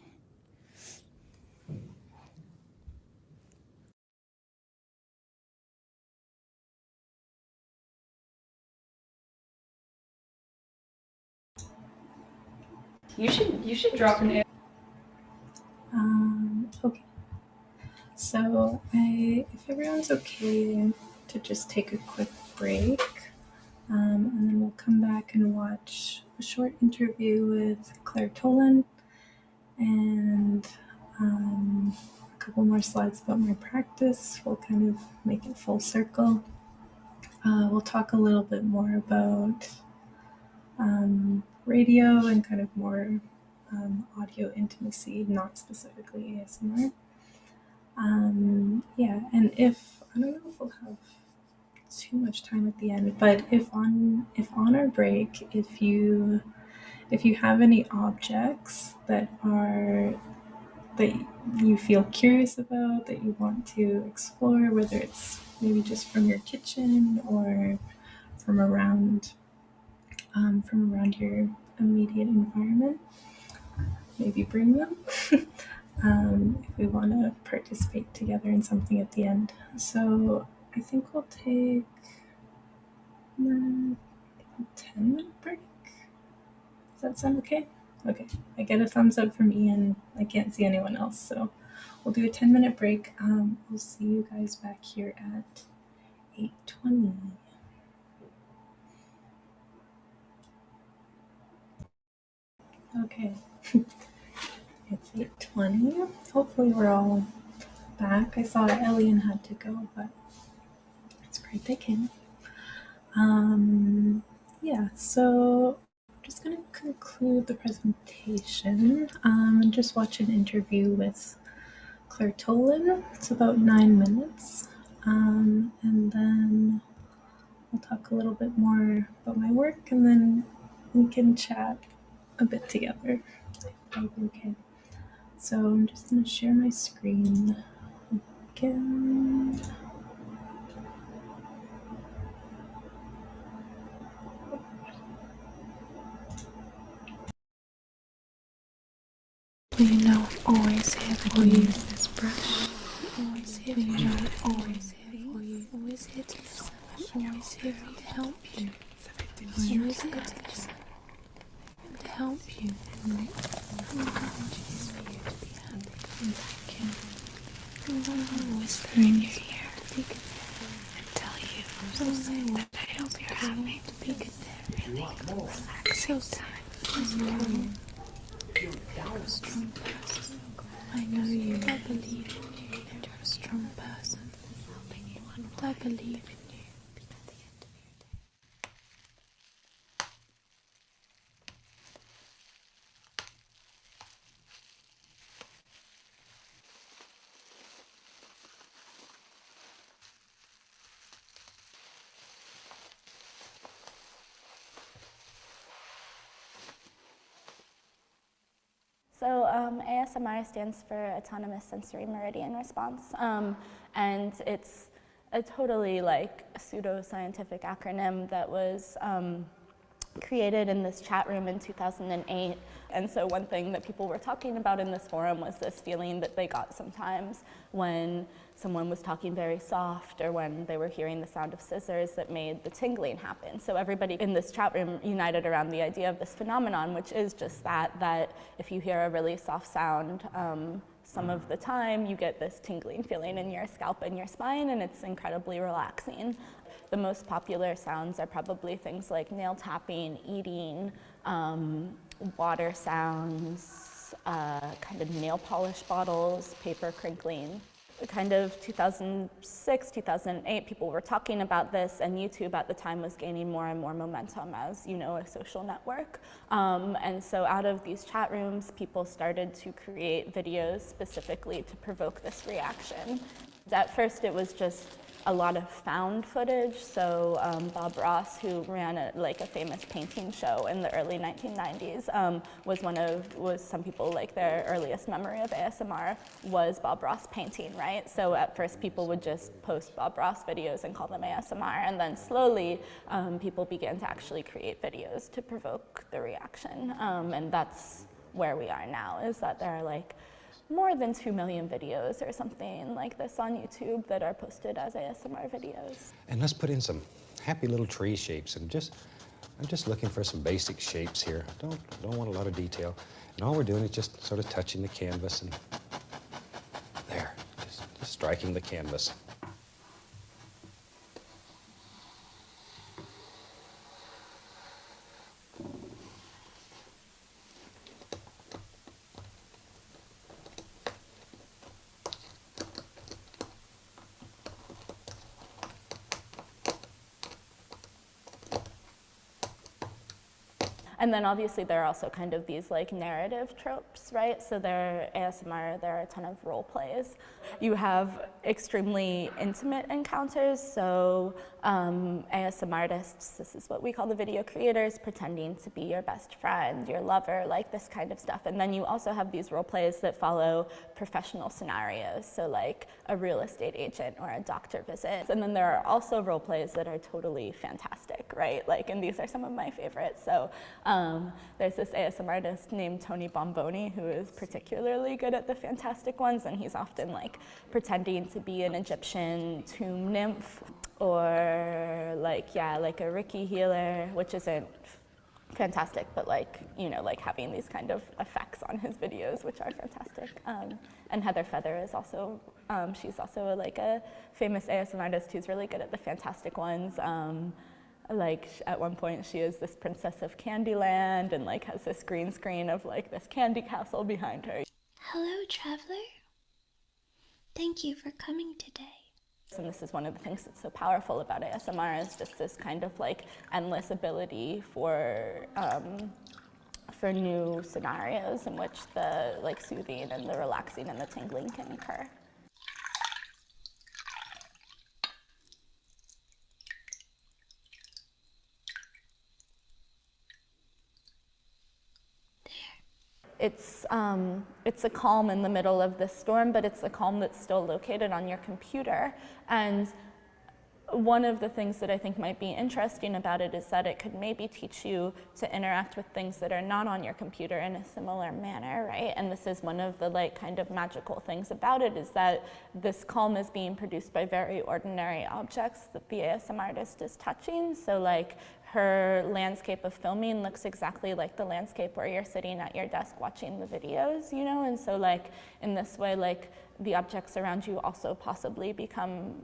You should drop an A. Okay. So if everyone's okay to just take a quick break, and then we'll come back and watch a short interview with Claire Tolan and a couple more slides about my practice. We'll kind of make it full circle. We'll talk a little bit more about radio and kind of more audio intimacy, not specifically ASMR. Yeah, and if, I don't know if we'll have too much time at the end, but if on our break, if you have any objects that you feel curious about, that you want to explore, whether it's maybe just from your kitchen or from around your immediate environment, maybe bring them. If we want to participate together in something at the end. So I think we'll take a 10-minute break. Does that sound okay? Okay, I get a thumbs up from Ian. I can't see anyone else, so we'll do a 10-minute break. We'll see you guys back here at 8:20. Okay, it's 8:20. Hopefully we're all back. I saw Elian had to go, but it's great they came. Yeah, so I'm just going to conclude the presentation and just watch an interview with Claire Tolan. It's about 9 minutes. And then we'll talk a little bit more about my work, and then we can chat a bit together. Okay. So I'm just going to share my screen again. You know I'm always here for you. This brush. Always here for you. Always here for you. Always here to listen. Always here to help you. Always here to listen. To help you. And make opportunities for you to be happy. And thank you. And I'll whisper in your ear. And tell you something that I hope you're happy. To be good there. Really relaxing time. You're a strong person. I know you. I believe in you. And you're a strong person. And I believe in you. So ASMR stands for Autonomous Sensory Meridian Response, and it's a totally pseudo-scientific acronym that was created in this chat room in 2008. And so one thing that people were talking about in this forum was this feeling that they got sometimes when someone was talking very soft or when they were hearing the sound of scissors that made the tingling happen. So everybody in this chat room united around the idea of this phenomenon, which is just that if you hear a really soft sound, some of the time you get this tingling feeling in your scalp and your spine, and it's incredibly relaxing. The most popular sounds are probably things like nail tapping, eating, water sounds, kind of nail polish bottles, paper crinkling. Kind of 2006, 2008, people were talking about this, and YouTube at the time was gaining more and more momentum as, a social network. And so out of these chat rooms, people started to create videos specifically to provoke this reaction. At first, it was just a lot of found footage. So Bob Ross, who ran a famous painting show in the early 1990s, was some people their earliest memory of ASMR was Bob Ross painting, right? So at first people would just post Bob Ross videos and call them ASMR, and then slowly people began to actually create videos to provoke the reaction, and that's where we are now, is that there are more than 2 million videos or something like this on YouTube that are posted as ASMR videos. And let's put in some happy little tree shapes, and I'm just looking for some basic shapes here. Don't want a lot of detail. And all we're doing is just sort of touching the canvas, and there, just striking the canvas. And then obviously there are also kind of these like narrative tropes, right? So there are ASMR, there are a ton of role plays. You have extremely intimate encounters, so ASMR artists, this is what we call the video creators, pretending to be your best friend, your lover, like this kind of stuff. And then you also have these role plays that follow professional scenarios, so like a real estate agent or a doctor visit. And then there are also role plays that are totally fantastic, right? Like, and these are some of my favorites. So there's this ASMR artist named Tony Bomboni who is particularly good at the fantastic ones, and he's often like pretending to be an Egyptian tomb nymph, or like, yeah, like a Ricky healer, which isn't fantastic, but like, you know, like having these kind of effects on his videos, which are fantastic. And Heather Feather is also, she's also like a famous ASMR artist who's really good at the fantastic ones. Like at one point she is this princess of Candyland and like has this green screen of like this candy castle behind her. Hello, traveler. Thank you for coming today. And this is one of the things that's so powerful about ASMR, is just this kind of like endless ability for new scenarios in which the like soothing and the relaxing and the tingling can occur. It's a calm in the middle of this storm, but it's a calm that's still located on your computer. And one of the things that I think might be interesting about it is that it could maybe teach you to interact with things that are not on your computer in a similar manner, right? And this is one of the like kind of magical things about it, is that this calm is being produced by very ordinary objects that the ASMR artist is touching. So like her landscape of filming looks exactly like the landscape where you're sitting at your desk watching the videos, you know? And so like in this way, like the objects around you also possibly become,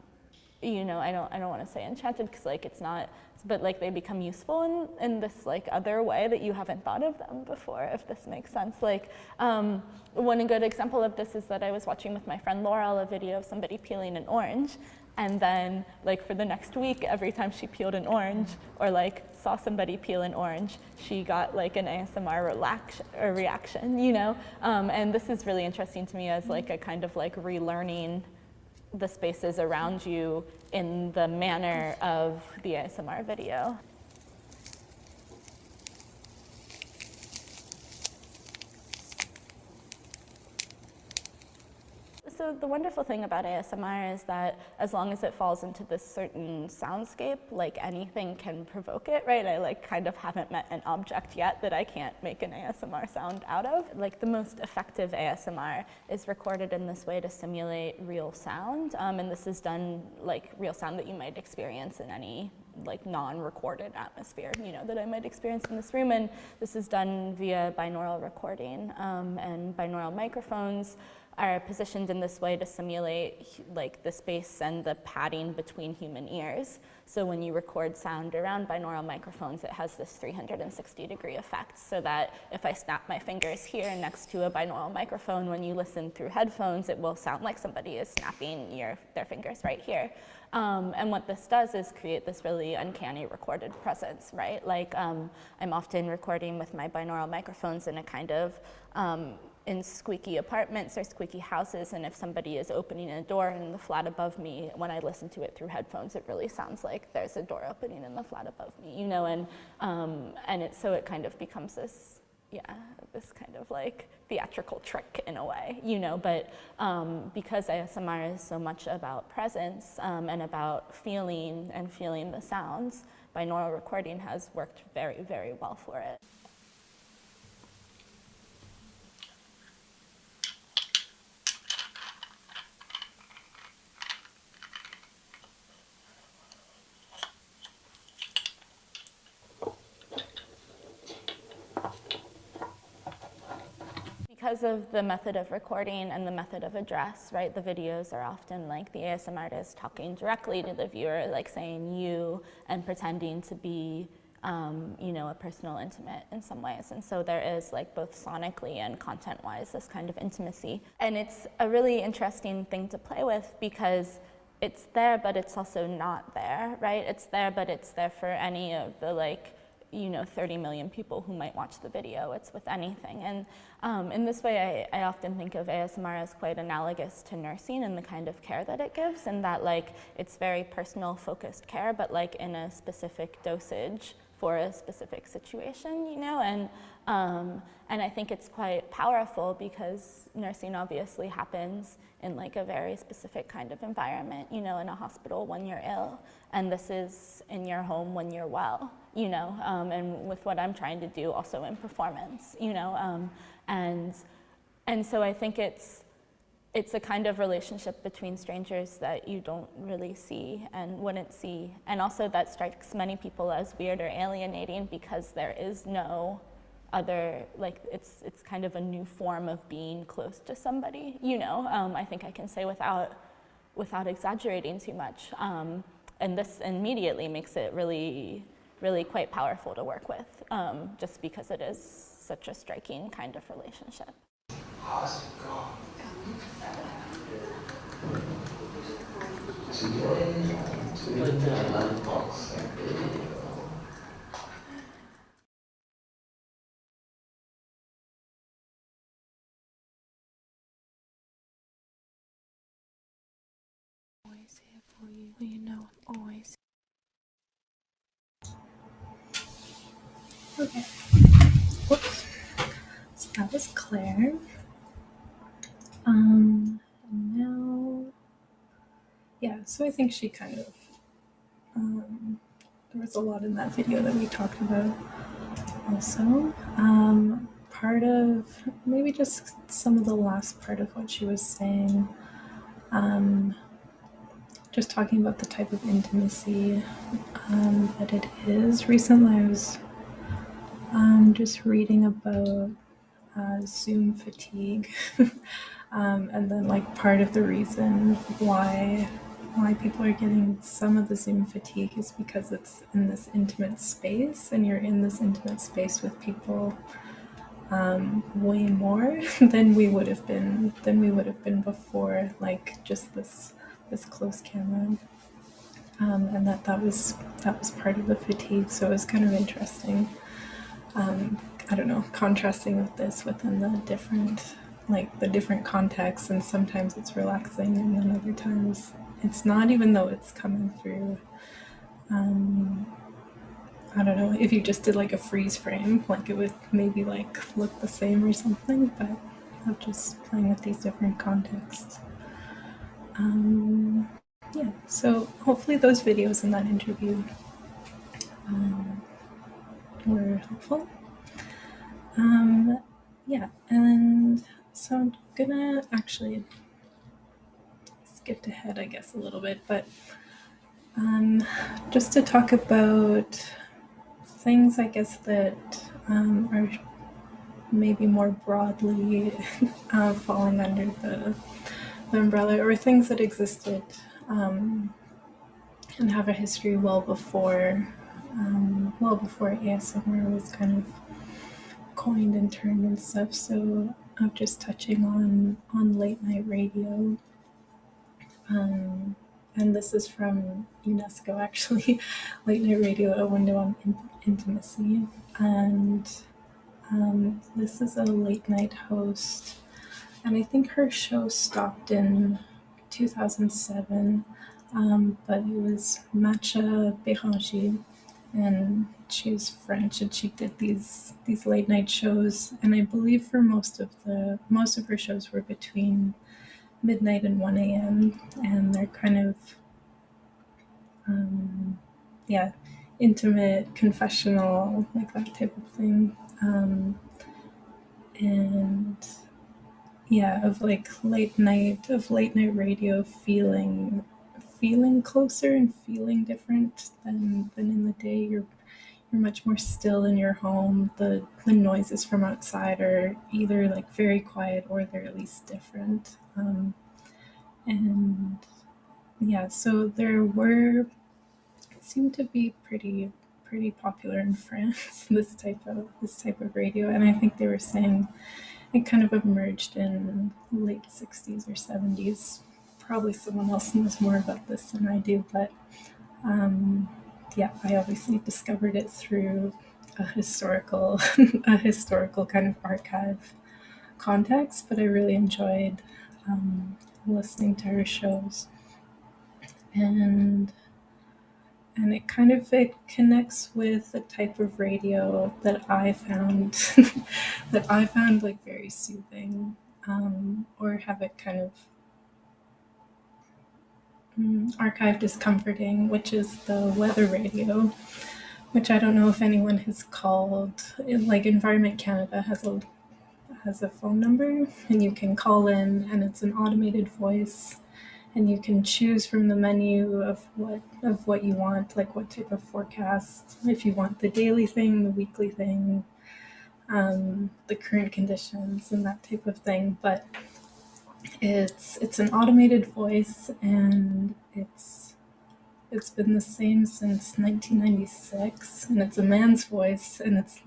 you know, I don't want to say enchanted because like it's not, but like they become useful in this like other way that you haven't thought of them before, if this makes sense. Like one good example of this is that I was watching with my friend Laurel a video of somebody peeling an orange, and then like for the next week, every time she peeled an orange or like saw somebody peel an orange, she got like an ASMR reaction, you know? And this is really interesting to me as like a kind of like relearning the spaces around you in the manner of the ASMR video. So the wonderful thing about ASMR is that as long as it falls into this certain soundscape, like anything can provoke it, right? I like kind of haven't met an object yet that I can't make an ASMR sound out of. Like the most effective ASMR is recorded in this way to simulate real sound, and this is done like real sound that you might experience in any like non-recorded atmosphere, you know, that I might experience in this room. And this is done via binaural recording, and binaural microphones are positioned in this way to simulate like the space and the padding between human ears. So when you record sound around binaural microphones, it has this 360-degree effect, so that if I snap my fingers here next to a binaural microphone, when you listen through headphones, it will sound like somebody is snapping their fingers right here. And what this does is create this really uncanny recorded presence, right? Like I'm often recording with my binaural microphones in a kind of in squeaky apartments or squeaky houses, and if somebody is opening a door in the flat above me, when I listen to it through headphones, it really sounds like there's a door opening in the flat above me, you know, and so it kind of becomes this, yeah, this kind of like theatrical trick in a way, you know, but because ASMR is so much about presence and about feeling and feeling the sounds, binaural recording has worked very, very well for it. Because of the method of recording and the method of address, right, the videos are often like the ASMR artist talking directly to the viewer, like saying you, and pretending to be, you know, a personal intimate in some ways. And so there is like both sonically and content-wise this kind of intimacy. And it's a really interesting thing to play with because it's there, but it's also not there, right? It's there, but it's there for any of the like 30 million people who might watch the video. It's with anything. And in this way, I often think of ASMR as quite analogous to nursing and the kind of care that it gives, and that like it's very personal focused care, but like in a specific dosage for a specific situation, and I think it's quite powerful because nursing obviously happens in like a very specific kind of environment, in a hospital when you're ill, and this is in your home when you're well, and with what I'm trying to do also in performance, and so I think it's a kind of relationship between strangers that you don't really see and wouldn't see, and also that strikes many people as weird or alienating because there is no other, like it's kind of a new form of being close to somebody, I think I can say without exaggerating too much, and this immediately makes it really, really quite powerful to work with, just because it is such a striking kind of relationship. How's it going? Always here for you. Well, you know I'm always. Okay. Whoops. So that was Claire. And now, yeah, so I think she kind of, there was a lot in that video that we talked about also. Part of, maybe just some of the last part of what she was saying, just talking about the type of intimacy that it is. Recently I was just reading about Zoom fatigue, and then like part of the reason why people are getting some of the Zoom fatigue is because it's in this intimate space, and you're in this intimate space with people way more than we would have been before, like just this close camera, and that was part of the fatigue. So it was kind of interesting. I don't know, contrasting with this within the different contexts, and sometimes it's relaxing and then other times it's not, even though it's coming through. I don't know, if you just did like a freeze frame, like it would maybe like look the same or something, but I'm just playing with these different contexts. Yeah, so hopefully those videos in that interview were helpful. Yeah, and so I'm gonna actually skipped ahead, I guess, a little bit, but just to talk about things, I guess, that are maybe more broadly falling under the umbrella, or things that existed and have a history well before ASMR was kind of coined and termed and stuff. So I'm just touching on late night radio. And this is from UNESCO, actually. Late night radio, a window on intimacy. And this is a late night host, and I think her show stopped in 2007, but it was Matcha Béranger, and she's French, and she did these late night shows, and I believe for most of her shows were between midnight and 1 a.m. and they're kind of intimate, confessional, like that type of thing, and yeah, of late night radio, feeling closer and feeling different than in the day. You're much more still in your home. The noises from outside are either like very quiet or they're at least different. And yeah, so it seemed to be pretty popular in France, this type of radio, and I think they were saying it kind of emerged in late 60s or 70s. Probably someone else knows more about this than I do, but yeah, I obviously discovered it through a historical a historical kind of archive context, but I really enjoyed listening to her shows, and it connects with a type of radio that I found like very soothing, or have it kind of archived as comforting, which is the weather radio, which I don't know if anyone has called. Like Environment Canada has a phone number, and you can call in, and it's an automated voice, and you can choose from the menu of what you want, like what type of forecast, if you want the daily thing, the weekly thing, the current conditions, and that type of thing. But it's an automated voice, and it's been the same since 1996, and it's a man's voice, and it's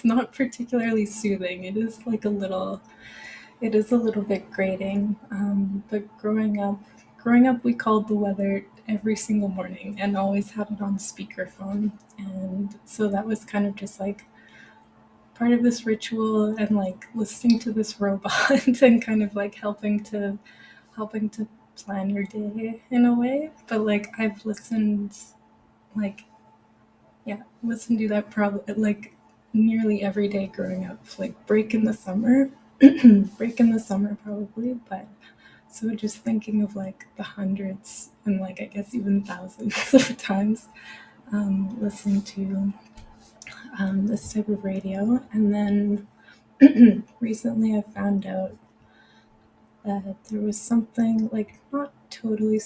not particularly soothing. It is a little bit grating. But growing up, we called the weather every single morning and always had it on speakerphone, and so that was kind of just like part of this ritual, and like listening to this robot and kind of like helping to plan your day in a way. But like I've listened to that probably like nearly every day growing up, like break in the summer probably. But so just thinking of like the hundreds and like I guess even thousands of times listening to this type of radio. And then recently I found out that there was something like not totally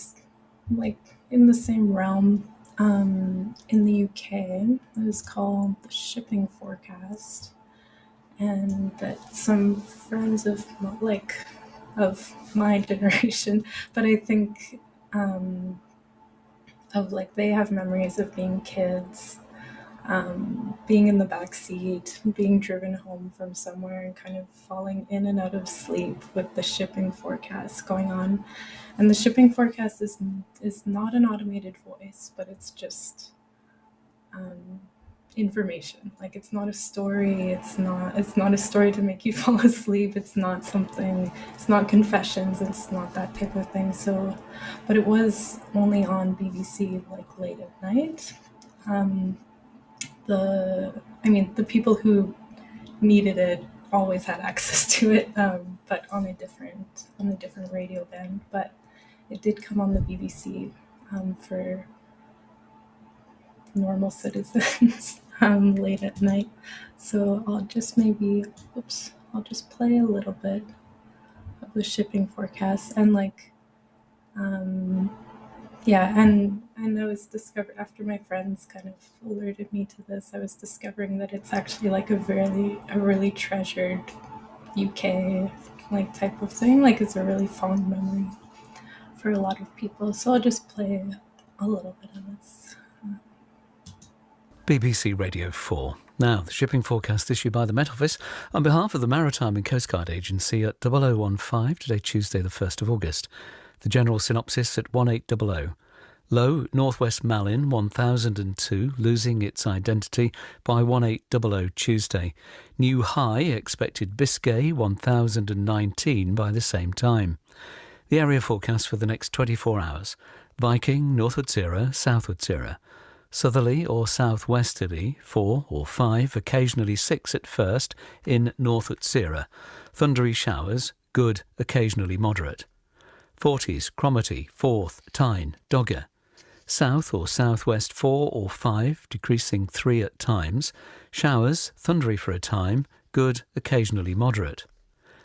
like in the same realm in the UK. It was called the shipping forecast, and that some friends of my generation, but I think of like they have memories of being kids, being in the back seat, being driven home from somewhere, and kind of falling in and out of sleep with the shipping forecast going on. And the shipping forecast is not an automated voice, but it's just information. Like it's not a story. It's not a story to make you fall asleep. It's not confessions. It's not that type of thing. So, but it was only on BBC like late at night. The people who needed it always had access to it, but on a different radio band. But it did come on the BBC for normal citizens late at night. So I'll just play a little bit of the shipping forecast, and like and I was discovered after my friends kind of alerted me to this. I was discovering that it's actually like a really treasured UK like type of thing. Like it's a really fond memory for a lot of people. So I'll just play a little bit of this. BBC Radio 4. Now, the shipping forecast issued by the Met Office on behalf of the Maritime and Coast Guard Agency at 0015, today Tuesday the 1st of August. The general synopsis at 1800. Low, northwest Malin, 1002, losing its identity by 1800 Tuesday. New high, expected Biscay, 1019 by the same time. The area forecast for the next 24 hours. Viking, northwards era, southwards era. Southerly or southwesterly, 4 or 5, occasionally 6 at first, in northwards era. Thundery showers, good, occasionally moderate. 40s, Cromarty, 4th, Tyne, Dogger. South or southwest 4 or 5, decreasing 3 at times. Showers, thundery for a time, good, occasionally moderate.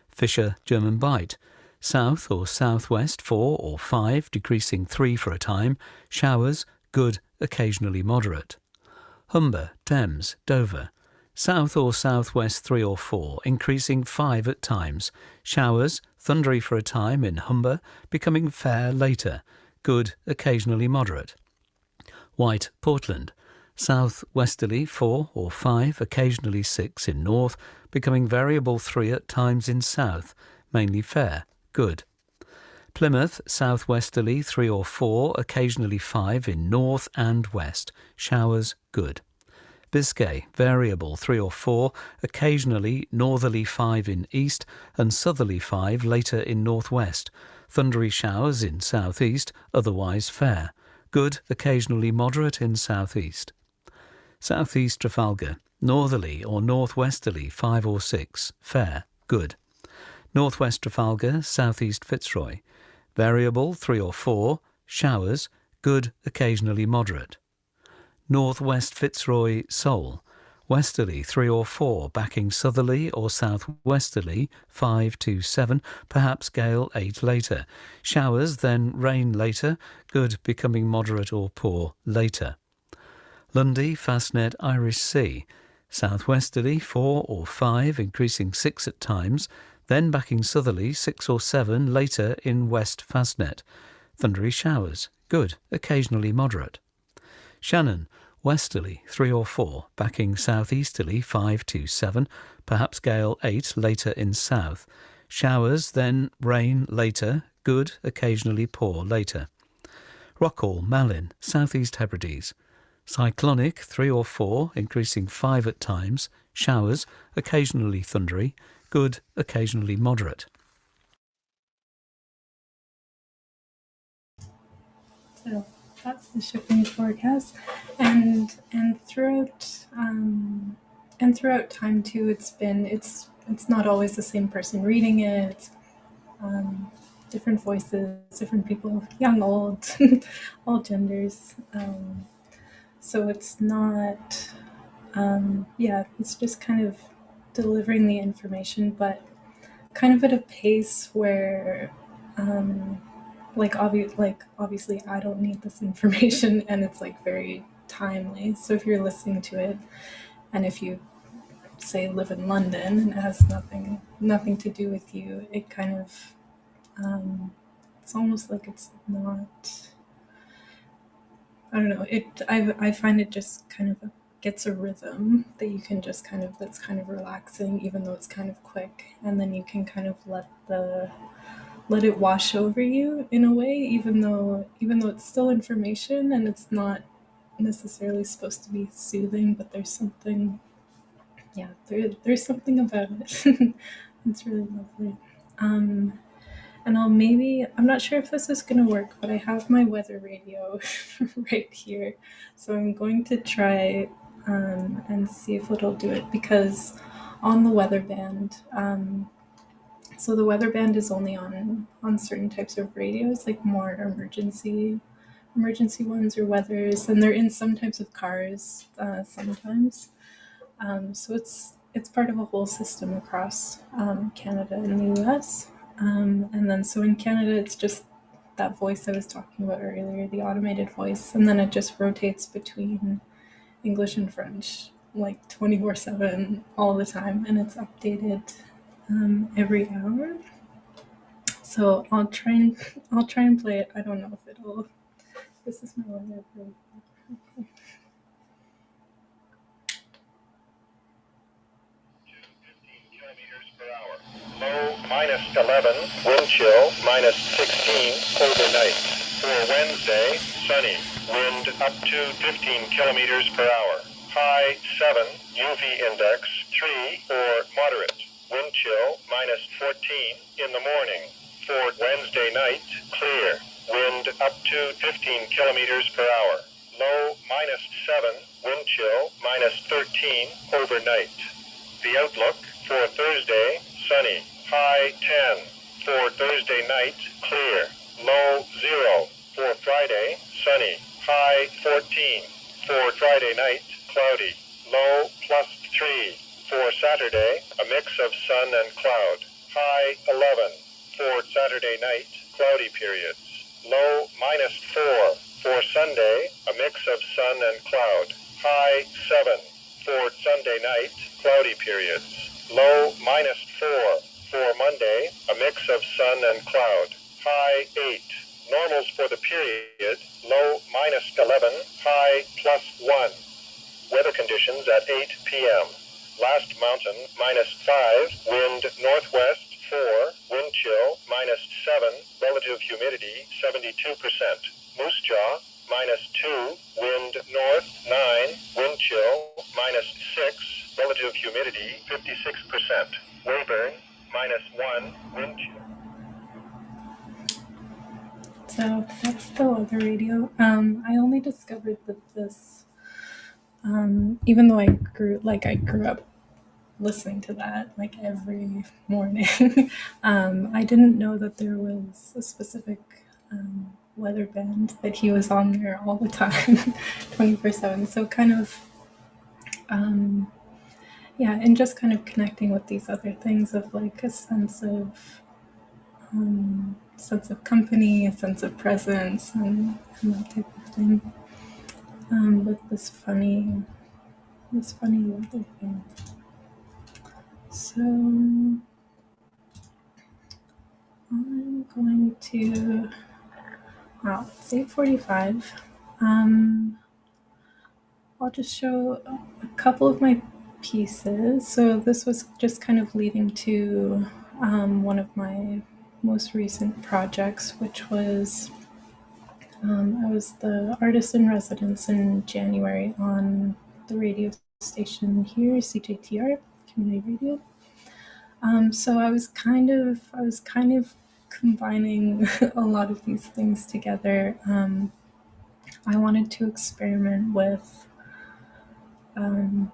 Fisher, German Bight. South or southwest 4 or 5, decreasing 3 for a time. Showers, good, occasionally moderate. Humber, Thames, Dover. South or southwest 3 or 4, increasing 5 at times. Showers, thundery for a time in Humber, becoming fair later. Good, occasionally moderate. White, Portland. South-westerly 4 or 5, occasionally 6 in north, becoming variable 3 at times in south, mainly fair, good. Plymouth, south-westerly 3 or 4, occasionally 5 in north and west, showers, good. Biscay, variable 3 or 4, occasionally northerly 5 in east and southerly 5 later in northwest. Thundery showers in southeast, otherwise fair. Good, occasionally moderate in southeast. Southeast Trafalgar, northerly or northwesterly 5 or 6, fair, good. Northwest Trafalgar, southeast Fitzroy, variable 3 or 4, showers, good, occasionally moderate. Northwest Fitzroy, Seoul, westerly 3 or 4, backing southerly or southwesterly 5 to 7, perhaps gale 8 later. Showers, then rain later, good, becoming moderate or poor later. Lundy, Fastnet, Irish Sea, southwesterly 4 or 5, increasing 6 at times, then backing southerly 6 or 7 later in West Fastnet. Thundery showers, good, occasionally moderate. Shannon, westerly 3 or 4, backing southeasterly 5 to 7, perhaps gale 8 later in south. Showers, then rain later, good, occasionally poor later. Rockall, Malin, southeast Hebrides, cyclonic 3 or 4, increasing 5 at times, showers, occasionally thundery, good, occasionally moderate. So that's the shipping forecast, and throughout time too. It's not always the same person reading it. It's, different voices, different people, young, old, all genders. So it's not. It's just kind of delivering the information, but kind of at a pace where. Obviously I don't need this information, and it's like very timely. So if you're listening to it, and if you say live in London and it has nothing to do with you, it kind of it's almost like it's not. I don't know. I find it just kind of gets a rhythm that you can just that's kind of relaxing, even though it's kind of quick, and then you can kind of let it wash over you in a way, even though it's still information and it's not necessarily supposed to be soothing, but there's something there's something about it. It's really lovely. And I'm not sure if this is gonna work, but I have my weather radio right here, so I'm going to try and see if it'll do it, because on the weather band, so the weather band is only on certain types of radios, like more emergency ones or weathers, and they're in some types of cars sometimes. So it's part of a whole system across Canada and the US. And then so in Canada, it's just that voice I was talking about earlier, the automated voice, and then it just rotates between English and French like 24/7 all the time, and it's updated every hour. So I'll try and play it. I don't know if it'll. This is my weather. Okay. Low -11, wind chill -16 overnight. For Wednesday, sunny, wind up to 15 kilometers per hour. High 7, UV index 3 or moderate. Wind chill -14 in the morning. For Wednesday night, clear, wind up to 15 kilometers per hour. Low -7, wind chill -13 overnight. The outlook for Thursday, sunny, high 10. For Thursday night, clear, low 0. For Friday, sunny, high 14. For Friday night, cloudy, low +3. For Saturday, a mix of sun and cloud, high 11. For Saturday night, cloudy periods, low -4. For Sunday, a mix of sun and cloud, high 7. For Sunday night, cloudy periods, low -4. For Monday, a mix of sun and cloud, high 8. Normals for the period, low -11, high +1. Weather conditions at 8 p.m. Last Mountain, -5, wind northwest 4, wind chill -7, relative humidity 72%. Moose Jaw, -2, wind north 9, wind chill humidity 56%. Wayburn, -1, wind chill. So that's the weather radio. I only discovered that this, even though I grew up listening to that like every morning, I didn't know that there was a specific weather band that he was on there all the time, 24/7. So kind of, yeah, and just kind of connecting with these other things of like a sense of company, a sense of presence, and that type of thing. With this funny weather thing. So I'm going to, wow, it's 8:45. I'll just show a couple of my pieces. So this was just kind of leading to one of my most recent projects, which was I was the artist in residence in January on the radio station here, CJTR, Community Radio. So I was kind of combining a lot of these things together. I wanted to experiment with, a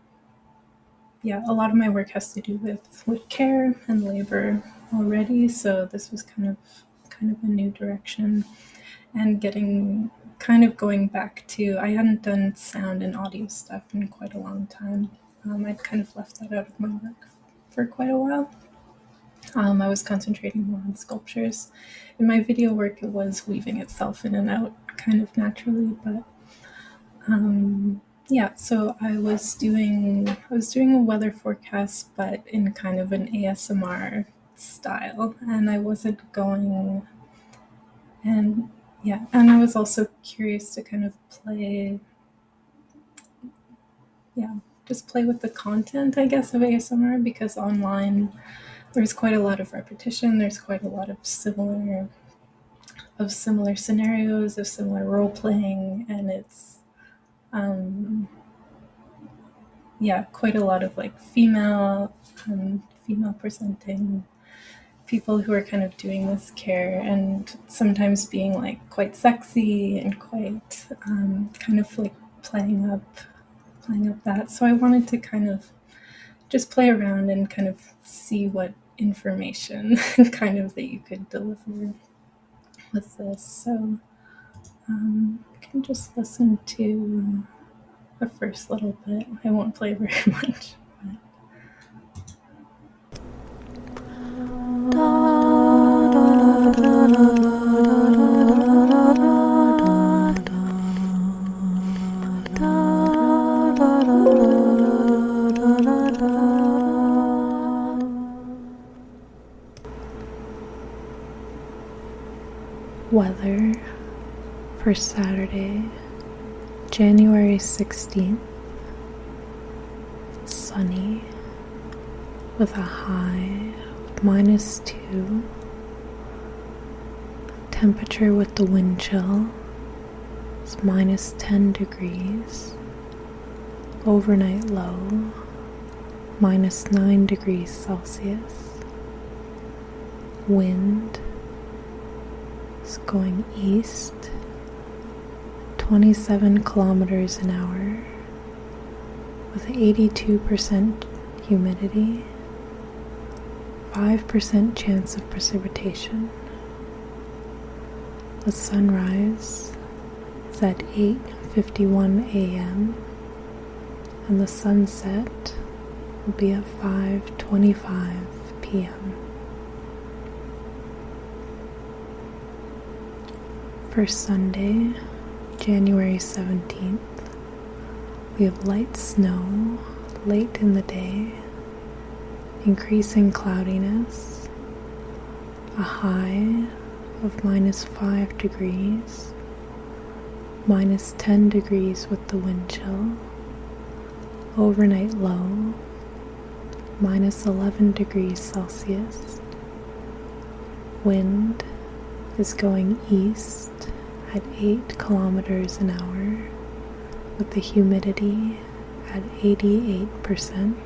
lot of my work has to do with care and labor already. So this was kind of a new direction, and going back to, I hadn't done sound and audio stuff in quite a long time. I'd kind of left that out of my work for quite a while. I was concentrating more on sculptures. In my video work, it was weaving itself in and out kind of naturally, but so I was doing a weather forecast, but in kind of an ASMR style, and I wasn't going, and I was also curious to kind of play with the content, I guess, of ASMR, because online there's quite a lot of repetition, there's quite a lot of similar scenarios, of similar role playing, and it's quite a lot of like female presenting people who are kind of doing this care, and sometimes being like quite sexy and quite kind of like playing up that. So I wanted to kind of just play around and kind of see what information kind of that you could deliver with this. So you can just listen to the first little bit. I won't play very much. Weather for Saturday, January 16th. Sunny with a high of -2. Temperature with the wind chill is -10 degrees. Overnight low -9 degrees Celsius. Wind is going east 27 kilometers an hour with 82% humidity, 5% chance of precipitation. The sunrise is at 8:51 a.m. and the sunset will be at 5:25 p.m. For Sunday, January 17th, we have light snow late in the day, increasing cloudiness, a high of -5 degrees, -10 degrees with the wind chill, overnight low, -11 degrees Celsius. Wind is going east at 8 kilometers an hour with the humidity at 88%.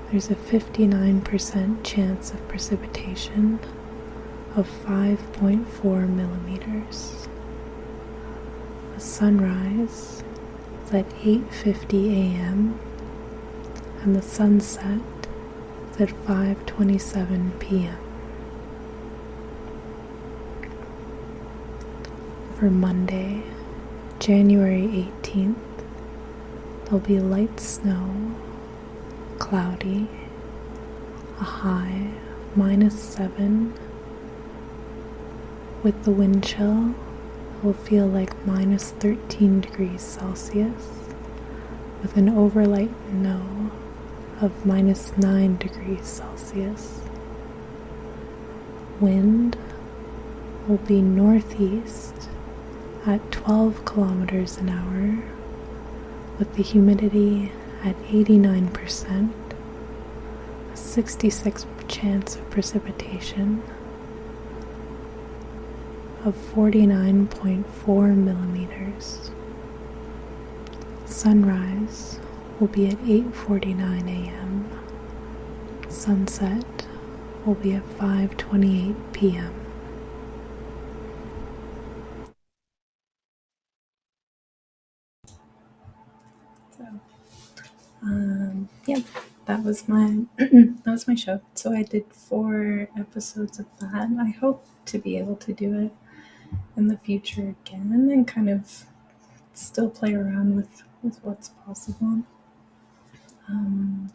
there's a 59% chance of precipitation of 5.4 millimeters. The sunrise is at 8:50 a.m. and the sunset is at 5:27 p.m. For Monday, January 18th, there'll be light snow, cloudy, a high of -7. With the wind chill, it will feel like -13 degrees Celsius, with an overnight low of -9 degrees Celsius. Wind will be northeast at 12 kilometers an hour, with the humidity at 89%, a 66% chance of precipitation of 49.4 millimeters. Sunrise will be at 8:49 a.m. Sunset will be at 5:28 p.m. Yeah, that was my that was my show. So I did 4 episodes of that. I hope to be able to do it in the future again and kind of still play around with what's possible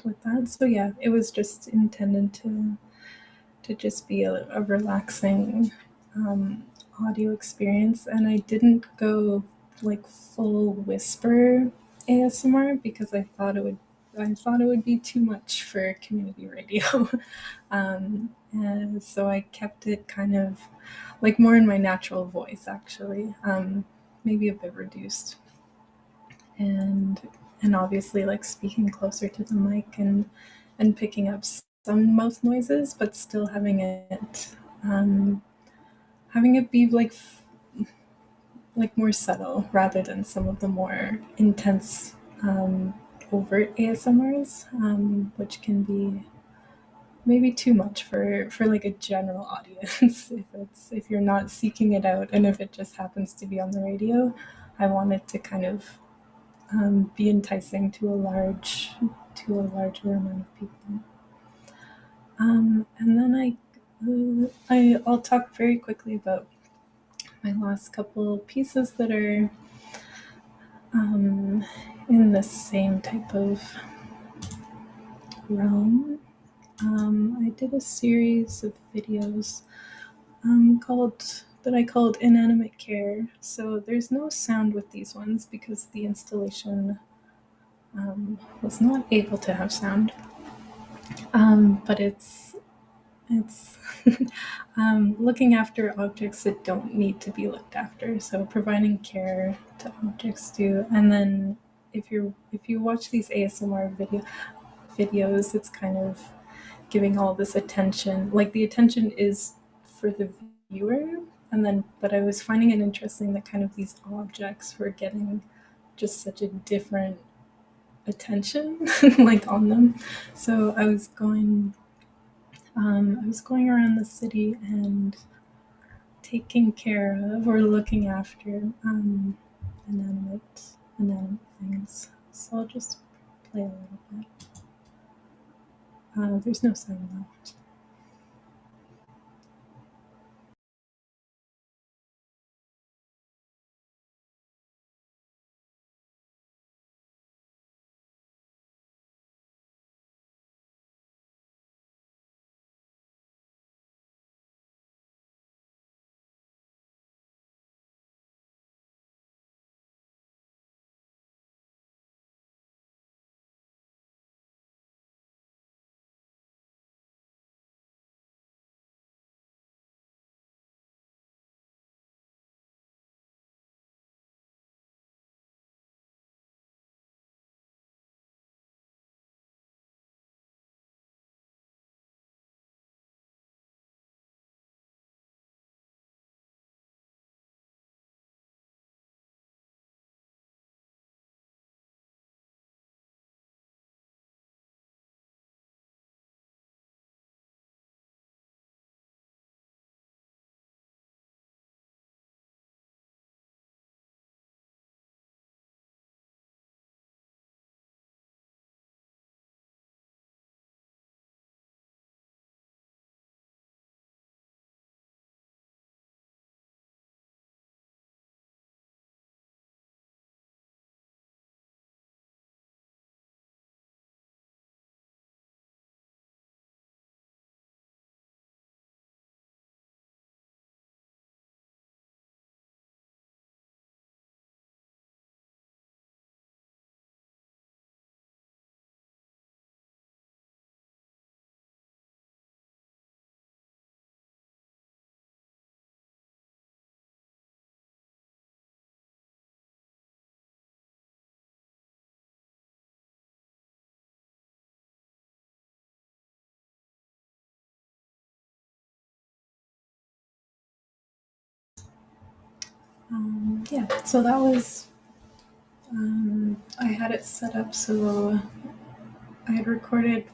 with that. So yeah, it was just intended to just be a relaxing audio experience, and I didn't go like full whisper ASMR because I thought it would be too much for community radio. And so I kept it kind of like more in my natural voice, actually, maybe a bit reduced, and obviously like speaking closer to the mic and picking up some mouth noises, but still having it be like more subtle rather than some of the more intense overt ASMRs, which can be maybe too much for like a general audience. If you're not seeking it out and if it just happens to be on the radio, I want it to kind of be enticing to a larger amount of people. And then I'll talk very quickly about my last couple pieces that are in the same type of realm. I did a series of videos that I called Inanimate Care. So there's no sound with these ones because the installation was not able to have sound. But it's looking after objects that don't need to be looked after. So providing care to objects too. And then if you watch these ASMR videos, it's kind of giving all this attention. Like the attention is for the viewer, and then but I was finding it interesting that kind of these objects were getting just such a different attention like on them. So I was going around the city and taking care of or looking after inanimate things. So I'll just play a little bit. There's no sound though. Yeah, so that was, I had it set up so I had recorded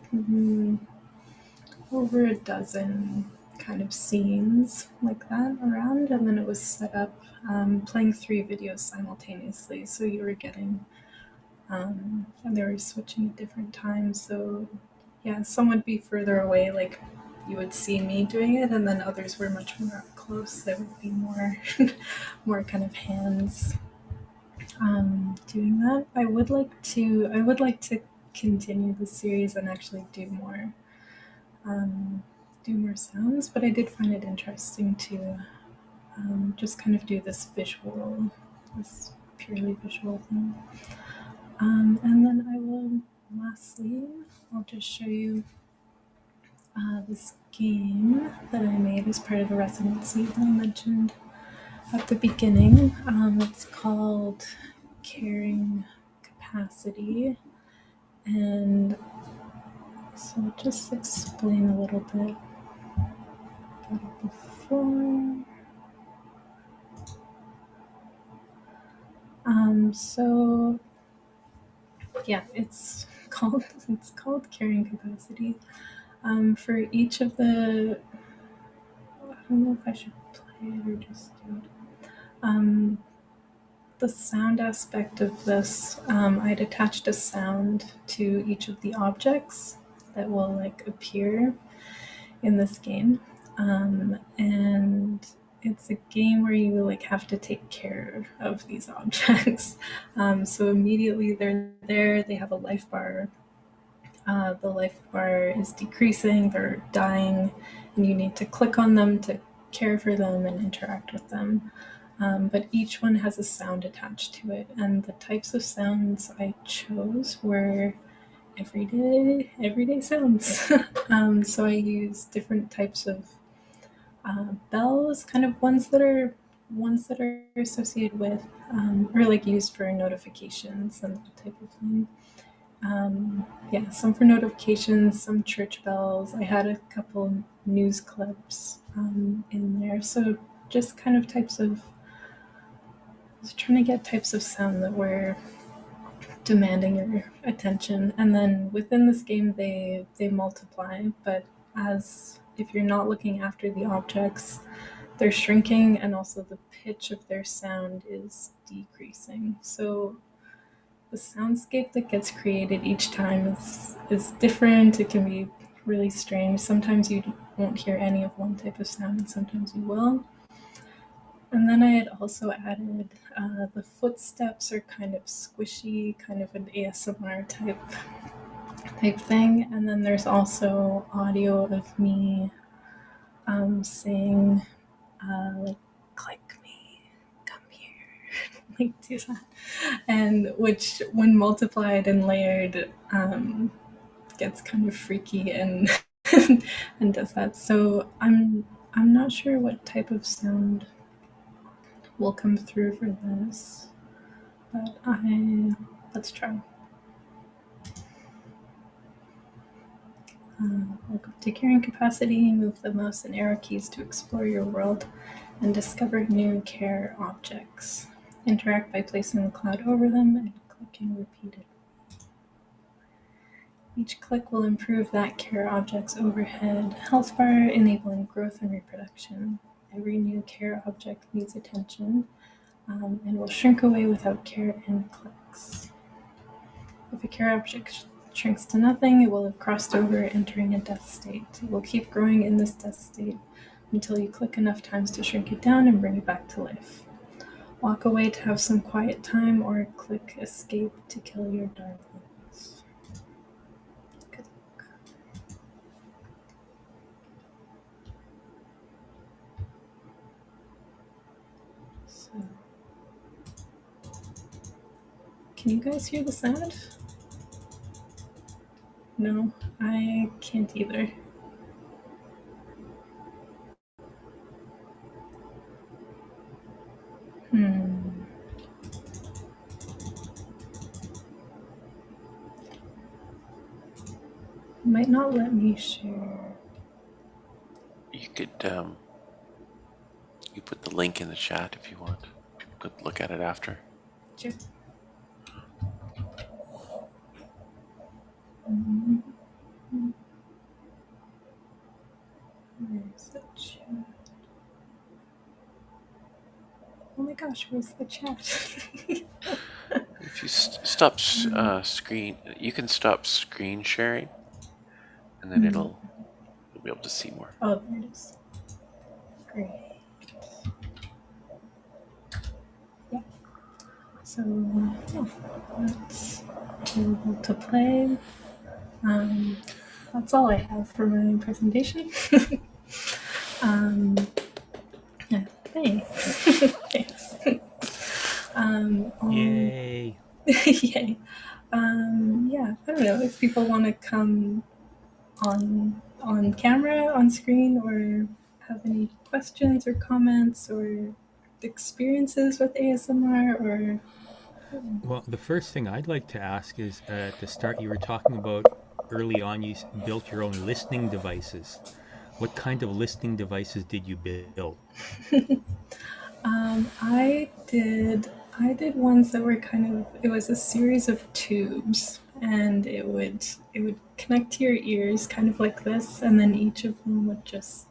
over a dozen kind of scenes like that around, and then it was set up playing 3 videos simultaneously. So you were getting, and they were switching at different times. So yeah, some would be further away, like you would see me doing it, and then others were much more up close. There would be more, more kind of hands doing that. I would like to continue the series and actually do more sounds, but I did find it interesting to just kind of do this purely visual thing. And then lastly, I'll just show you this game that I made as part of the residency that I mentioned at the beginning. It's called Carrying Capacity, and so I'll just explain a little bit about it before. So yeah, it's called Carrying Capacity. For each of the, I don't know if I should play it or just do it. The sound aspect of this, I'd attached a sound to each of the objects that will like appear in this game, and it's a game where you like have to take care of these objects. So immediately they're there, they have a life bar. The life bar is decreasing, they're dying, and you need to click on them to care for them and interact with them. But each one has a sound attached to it, and the types of sounds I chose were everyday sounds. So I use different types of bells, kind of ones that are associated with or like used for notifications and that type of thing. Yeah, some for notifications, some church bells. I had a couple news clips in there, so just kind of types of. I was trying to get types of sound that were demanding your attention, and then within this game they multiply, but as if you're not looking after the objects, they're shrinking, and also the pitch of their sound is decreasing. So the soundscape that gets created each time is different. It can be really strange. Sometimes you won't hear any of one type of sound, and sometimes you will. And then I had also added the footsteps are kind of squishy, kind of an ASMR type thing. And then there's also audio of me saying like, click me, come here, like do that. And which when multiplied and layered gets kind of freaky and and does that. So I'm not sure what type of sound will come through for this, but let's try. Welcome to Carrying Capacity. Move the mouse and arrow keys to explore your world and discover new care objects. Interact by placing the cloud over them and clicking repeatedly. Each click will improve that care object's overhead health bar, enabling growth and reproduction. Every new care object needs attention and will shrink away without care and clicks. If a care object shrinks to nothing, it will have crossed over, entering a death state. It will keep growing in this death state until you click enough times to shrink it down and bring it back to life. Walk away to have some quiet time, or click escape to kill your darlings. Good luck. So, can you guys hear the sound? No, I can't either. Might not let me share. You could you put the link in the chat if you want. could look at it after. Sure. Where's the chat? Oh my gosh, where's the chat? If you stop screen, you can stop screen sharing, and then you'll be able to see more. Oh, there it is. Great. Yeah. So that's available to play. That's all I have for my presentation. Yeah, thanks. Thanks. Yay! Yay. Yeah, I don't know if people want to come on camera, on screen, or have any questions or comments or experiences with ASMR or. Well, the first thing I'd like to ask is at the start, you were talking about early on, you built your own listening devices. What kind of listening devices did you build? I did ones that were it was a series of tubes, and it would connect to your ears kind of like this, and then each of them would just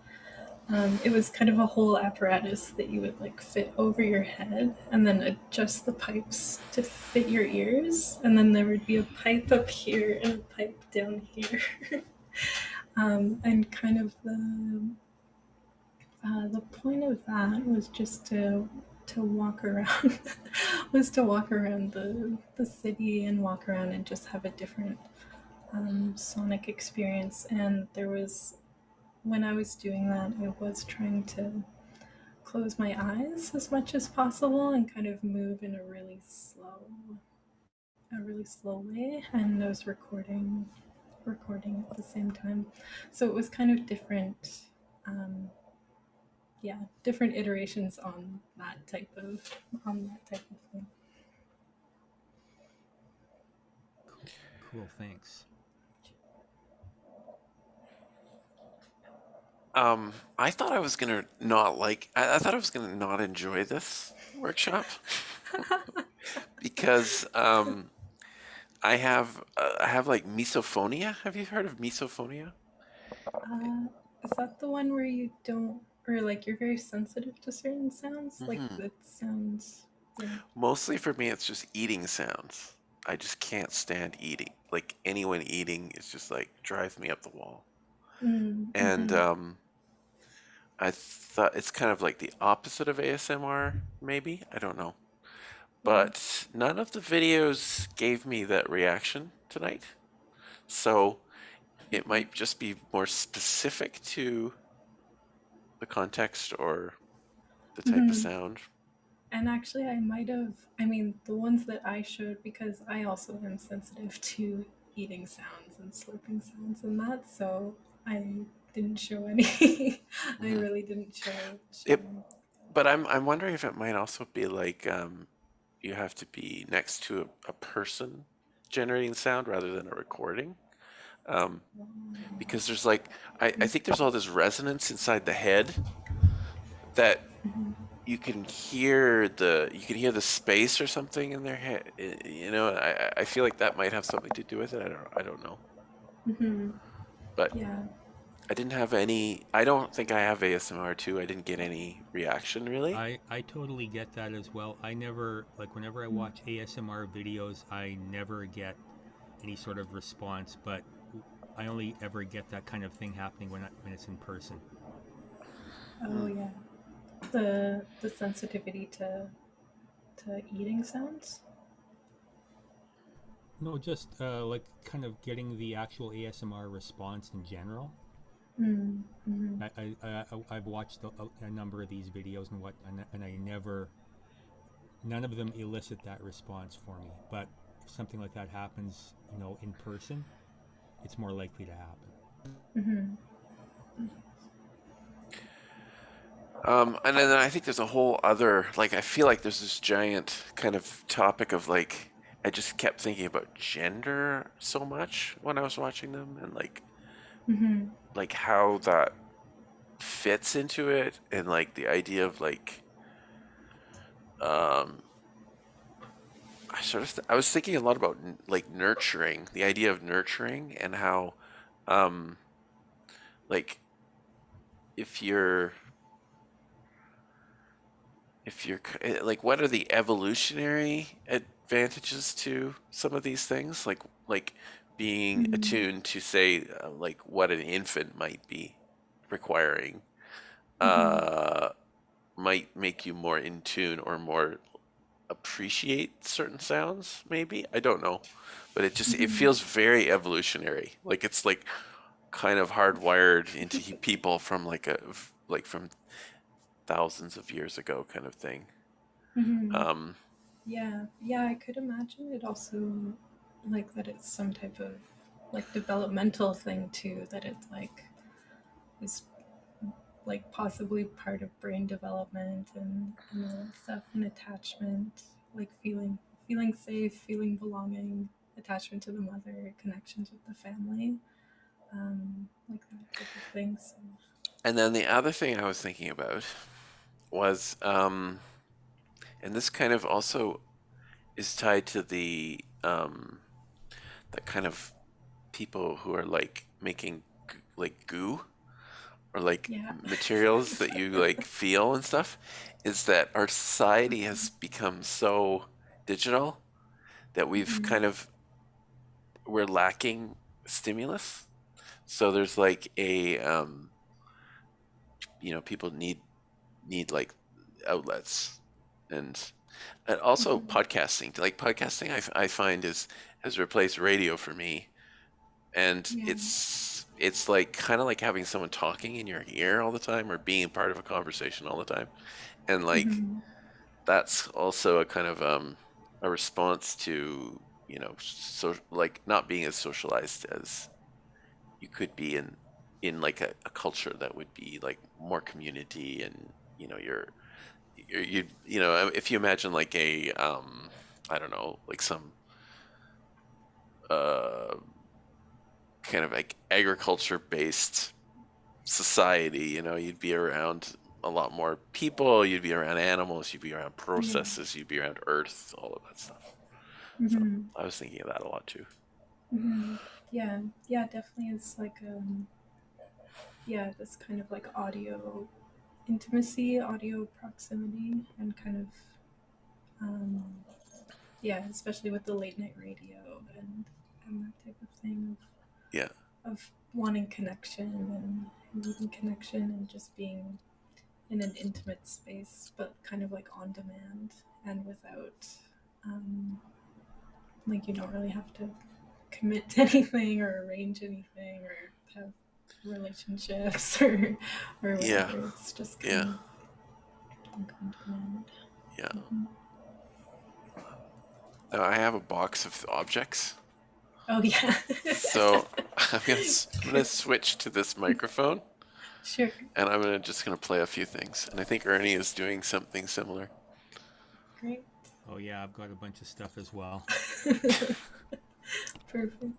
it was kind of a whole apparatus that you would like fit over your head and then adjust the pipes to fit your ears, and then there would be a pipe up here and a pipe down here. And kind of the point of that was just to walk around was to walk around the city and walk around and just have a different sonic experience. And there was, when I was doing that, I was trying to close my eyes as much as possible and kind of move in a really slow way, and I was recording at the same time. So it was kind of different different iterations on that type of thing. Cool, thanks. I thought I was gonna not like. I thought I was gonna not enjoy this workshop because I have like misophonia. Have you heard of misophonia? Is that the one where you don't, or like you're very sensitive to certain sounds? Like it sounds. Yeah. Mostly for me, it's just eating sounds. I just can't stand eating. Like anyone eating is just like drives me up the wall. And I thought it's kind of like the opposite of ASMR, maybe. I don't know. But none of the videos gave me that reaction tonight. So it might just be more specific to the context or the type of sound. And actually, the ones that I showed, because I also am sensitive to eating sounds and slurping sounds and that, so I didn't show any. I really didn't show it. But I'm wondering if it might also be like you have to be next to a person generating sound rather than a recording. Because there's like, I think there's all this resonance inside the head that you can hear the space or something in their head. You know, I feel like that might have something to do with it. I don't know. But yeah. I didn't have any. I don't think I have ASMR too. I didn't get any reaction really. I totally get that as well. I never, like, whenever I watch ASMR videos, I never get any sort of response, but I only ever get that kind of thing happening when it's in person. Oh yeah, the sensitivity to eating sounds. No, just like kind of getting the actual ASMR response in general. I've watched a number of these videos and I never, none of them elicit that response for me. But if something like that happens, you know, in person, it's more likely to happen. And then I think there's a whole other, like, I feel like there's this giant kind of topic of like, I just kept thinking about gender so much when I was watching them, and like how that fits into it, and like the idea of like I was thinking a lot about like nurturing, the idea of nurturing, and how, um, like if you're like, what are the evolutionary advantages to some of these things, like being attuned to, say, like what an infant might be requiring, uh, might make you more in tune or more appreciate certain sounds, maybe. I don't know, but it feels very evolutionary, like it's like kind of hardwired into people from from thousands of years ago, kind of thing. um Yeah, yeah, I could imagine it also like that it's some type of like developmental thing too, that it like is like possibly part of brain development and all that stuff, and attachment, like feeling safe, feeling belonging, attachment to the mother, connections with the family, like that type of thing. So and then the other thing I was thinking about was, and this kind of also is tied to the that kind of people who are like making like goo, or like yeah. materials that you like feel and stuff, is that our society has become so digital that we're lacking stimulus. So there's like a, people need like outlets, and also podcasting. Like podcasting, I find has replaced radio for me, and Yeah. it's like kind of like having someone talking in your ear all the time, or being part of a conversation all the time, and like that's also a kind of, a response to, so like not being as socialized as you could be in like a culture that would be like more community, and if you imagine like a, I don't know, like some uh kind of like agriculture based society, you'd be around a lot more people, you'd be around animals, you'd be around processes, you'd be around earth, all of that stuff. So I was thinking of that a lot too. Yeah, yeah, definitely is like yeah, this kind of like audio intimacy, audio proximity, and kind of yeah, especially with the late night radio and that type of thing Yeah. of wanting connection and needing connection and just being in an intimate space, but kind of like on demand and without like you don't really have to commit to anything or arrange anything or have relationships or whatever. Yeah. It's just kind of like on demand. Yeah. Now I have a box of objects. Oh yeah. So I'm gonna switch to this microphone. Sure. And I'm just gonna play a few things. And I think Ernie is doing something similar. Great. Oh yeah, I've got a bunch of stuff as well. Perfect.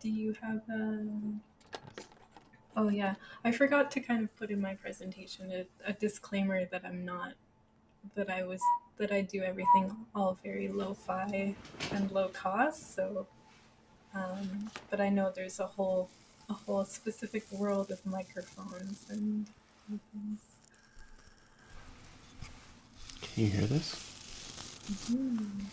Do you have a... Oh yeah, I forgot to kind of put in my presentation a disclaimer that that I do everything all very lo-fi and low cost. So, but I know there's a whole specific world of microphones and things. Can you hear this? Mm-hmm.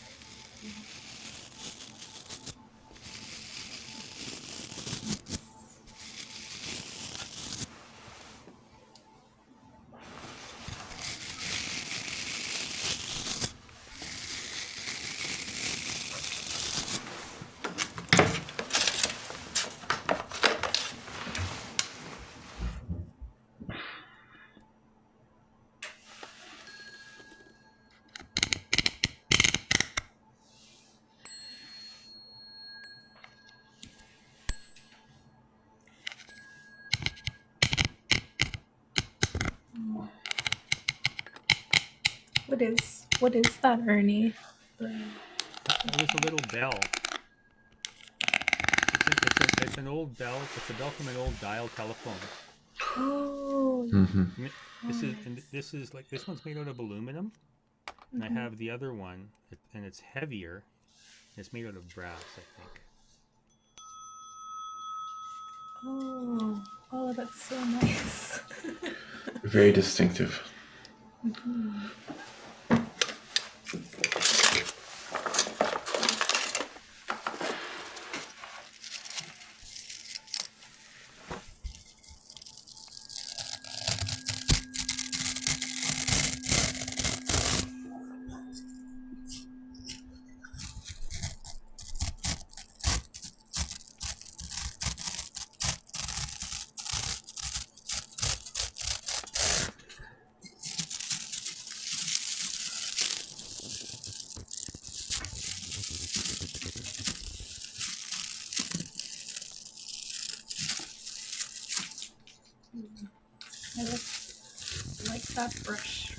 What is that, Ernie? It was a little bell. It's an old bell. It's a bell from an old dial telephone. Oh, Oh, Mm-hmm. This is like, this one's made out of aluminum, and I have the other one, and it's heavier. It's made out of brass, I think. Oh, that's so nice. Very distinctive. Mhm. I like that brush.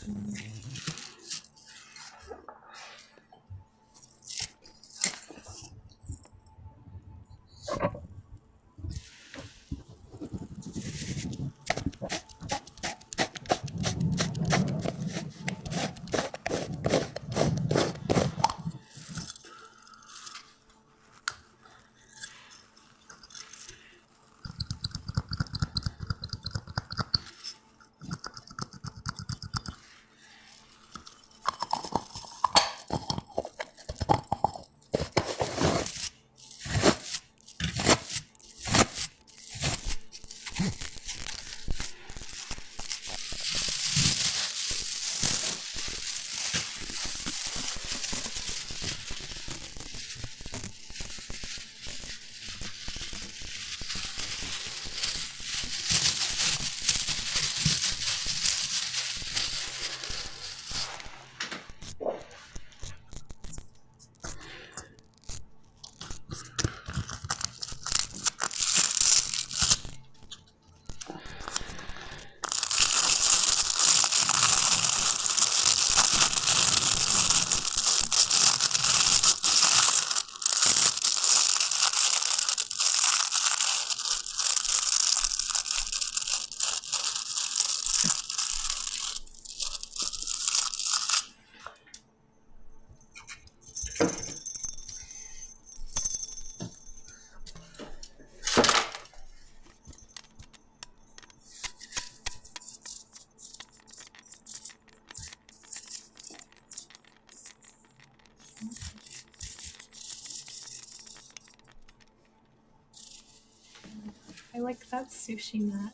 I like that sushi mat.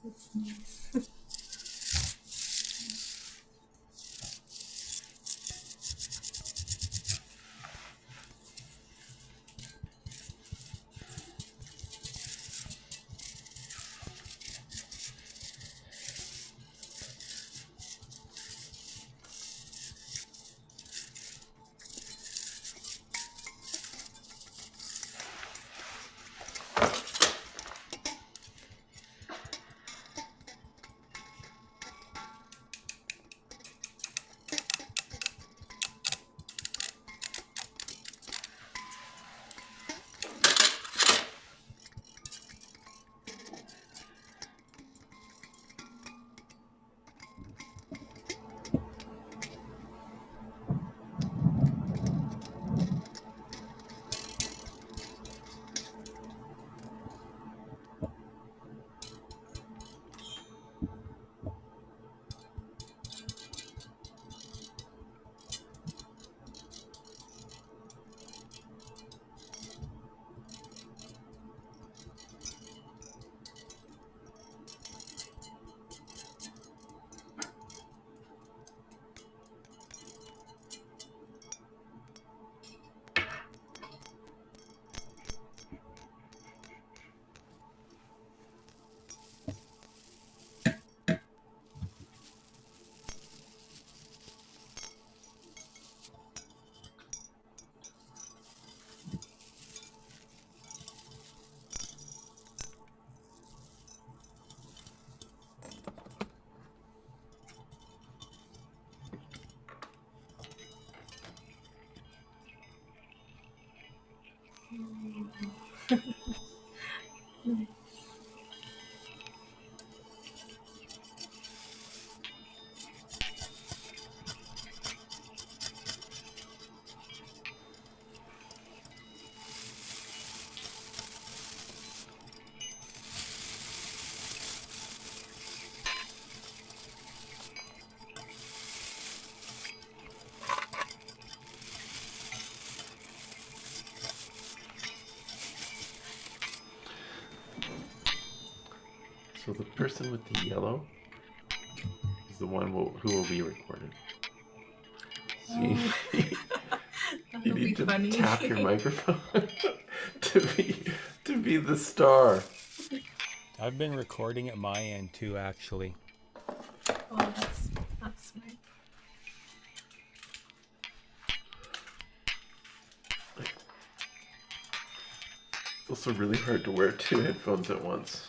It's nice. So the person with the yellow is the one who will be recorded. So you need to tap your microphone to be the star. I've been recording at my end too, actually. Oh, that's smart. It's also really hard to wear 2 headphones at once.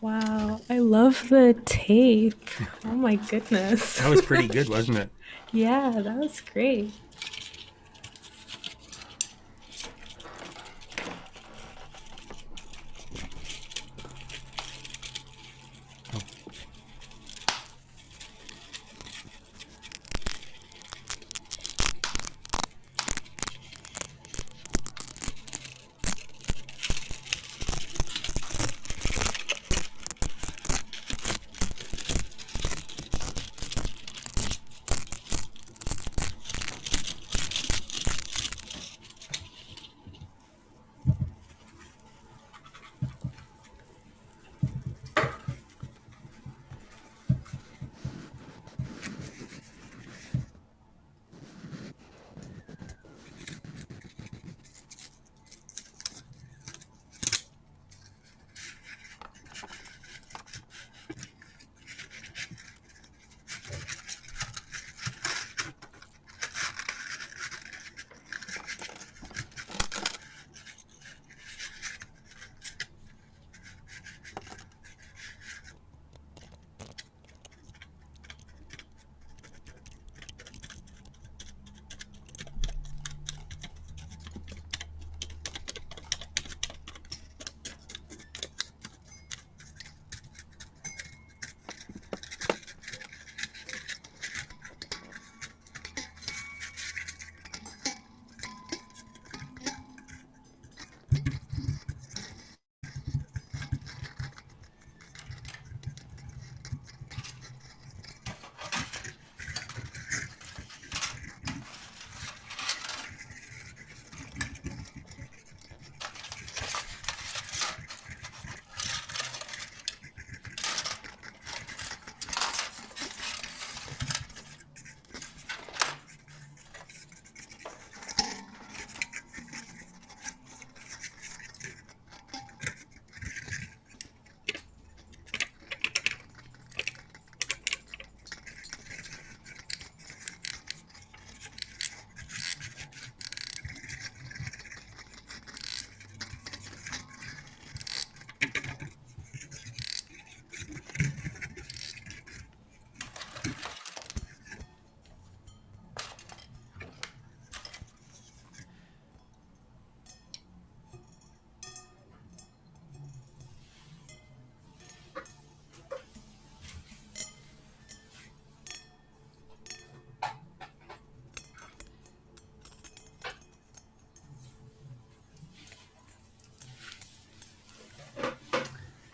Wow, I love the tape. Oh my goodness. That was pretty good, wasn't it? Yeah, that was great.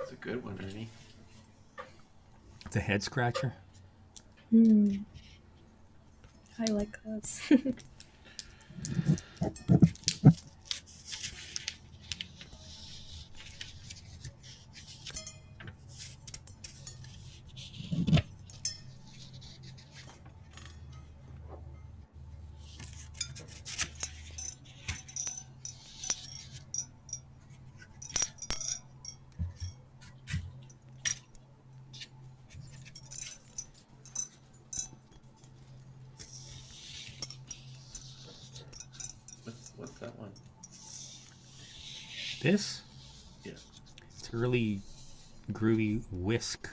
It's a good one, Ernie. It's a head scratcher. I like those. What's that one? This? Yeah. It's really groovy whisk.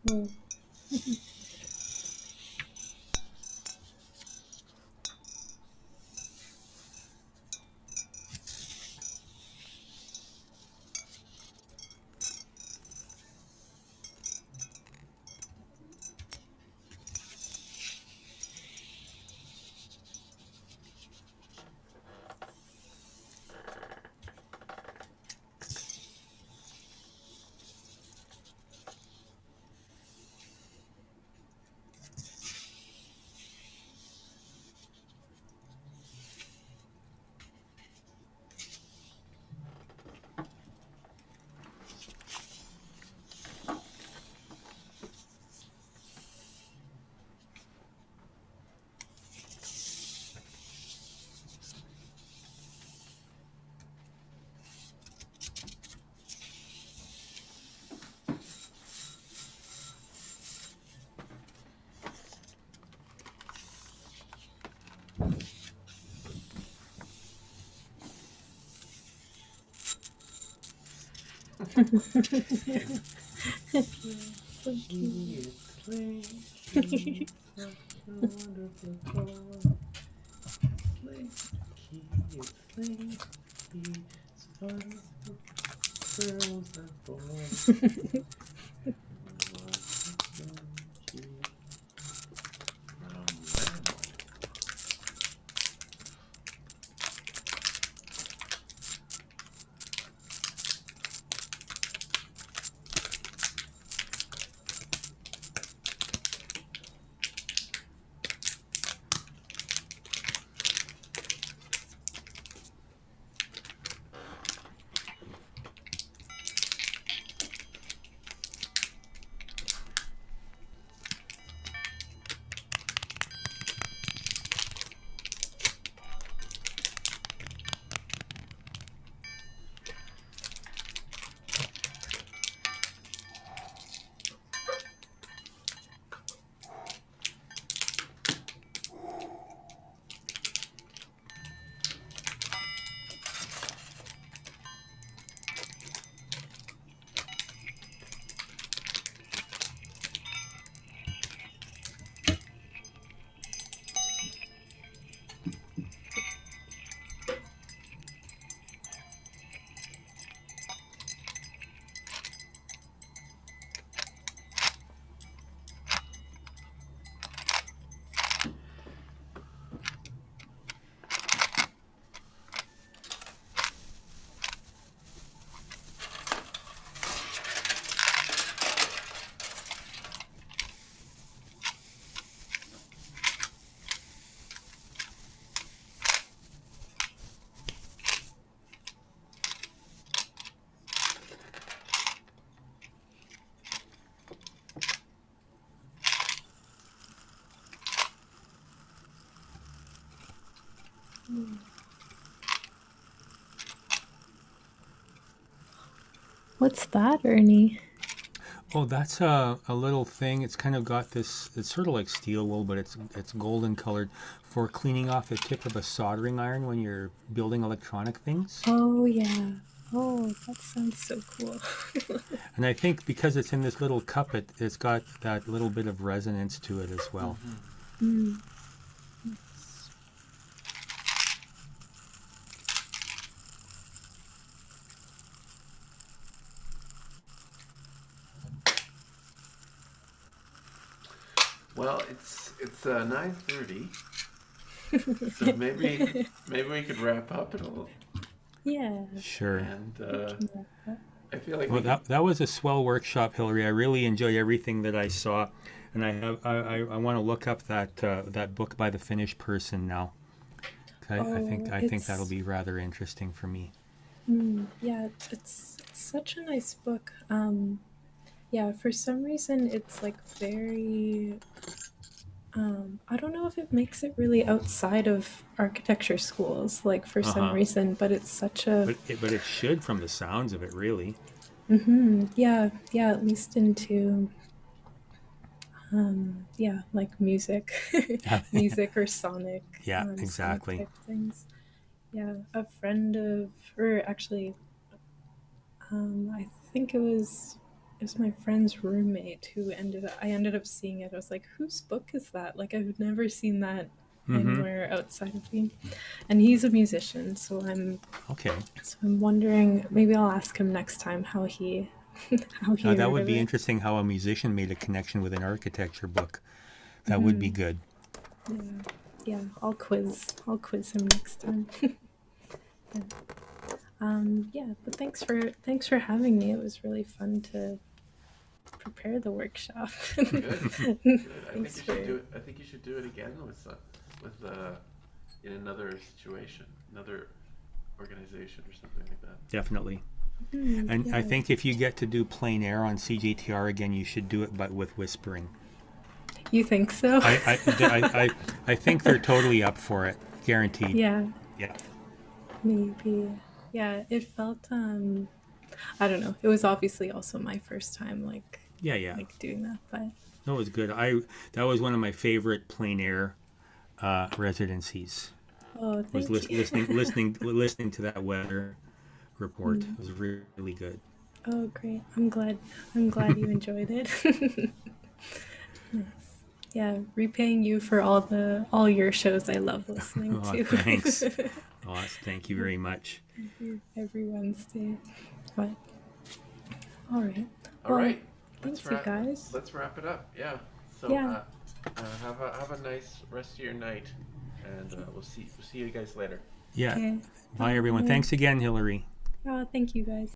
Whoa. So cute. What's that, Ernie? Oh, that's a little thing. It's kind of got this. It's sort of like steel wool, but it's golden colored for cleaning off the tip of a soldering iron when you're building electronic things. Oh, yeah. Oh, that sounds so cool. And I think because it's in this little cup, it's got that little bit of resonance to it as well. Mm. Well, it's 9:30, so maybe we could wrap up in a little. Yeah. Sure. And I feel like Well, that was a swell workshop, Hilarey. I really enjoy everything that I saw, and I want to look up that book by the Finnish person now. I think that'll be rather interesting for me. Yeah, it's such a nice book. Yeah, for some reason it's like very I don't know if it makes it really outside of architecture schools, like for some reason, but it's such a But it should, from the sounds of it, really. yeah, at least into yeah, like music. Music or sonic. Yeah, Sonic exactly. type things. Yeah, a friend of, or actually, I think it was was my friend's roommate who I ended up seeing it. I was like, whose book is that? Like, I've never seen that anywhere outside of me. And he's a musician, so I'm wondering, maybe I'll ask him next time how he heard that would of be it. interesting, how a musician made a connection with an architecture book. That would be good. Yeah, I'll quiz him next time. Yeah, but thanks for having me. It was really fun to prepare the workshop. Good. I think you should do it again with in another situation, another organization or something like that. Definitely. And I think if you get to do plein air on CJTR again, you should do it, but with whispering. You think so? I think they're totally up for it, guaranteed. Yeah. Yeah. Maybe. Yeah, it felt I don't know. It was obviously also my first time like doing that, but No, it was good. That was one of my favorite plein air residencies. Oh, thank was you. listening to that weather report. It was really good. Oh, great. I'm glad you enjoyed it. Nice. Yeah, repaying you for all your shows I love listening to. Thanks. Thank you very much. Every Wednesday. But all right. All right. Thanks you guys. Let's wrap it up. Yeah. So have a nice rest of your night, and we'll see you guys later. Yeah. Okay. Bye everyone. Thanks again, Hilarey. Oh, thank you guys.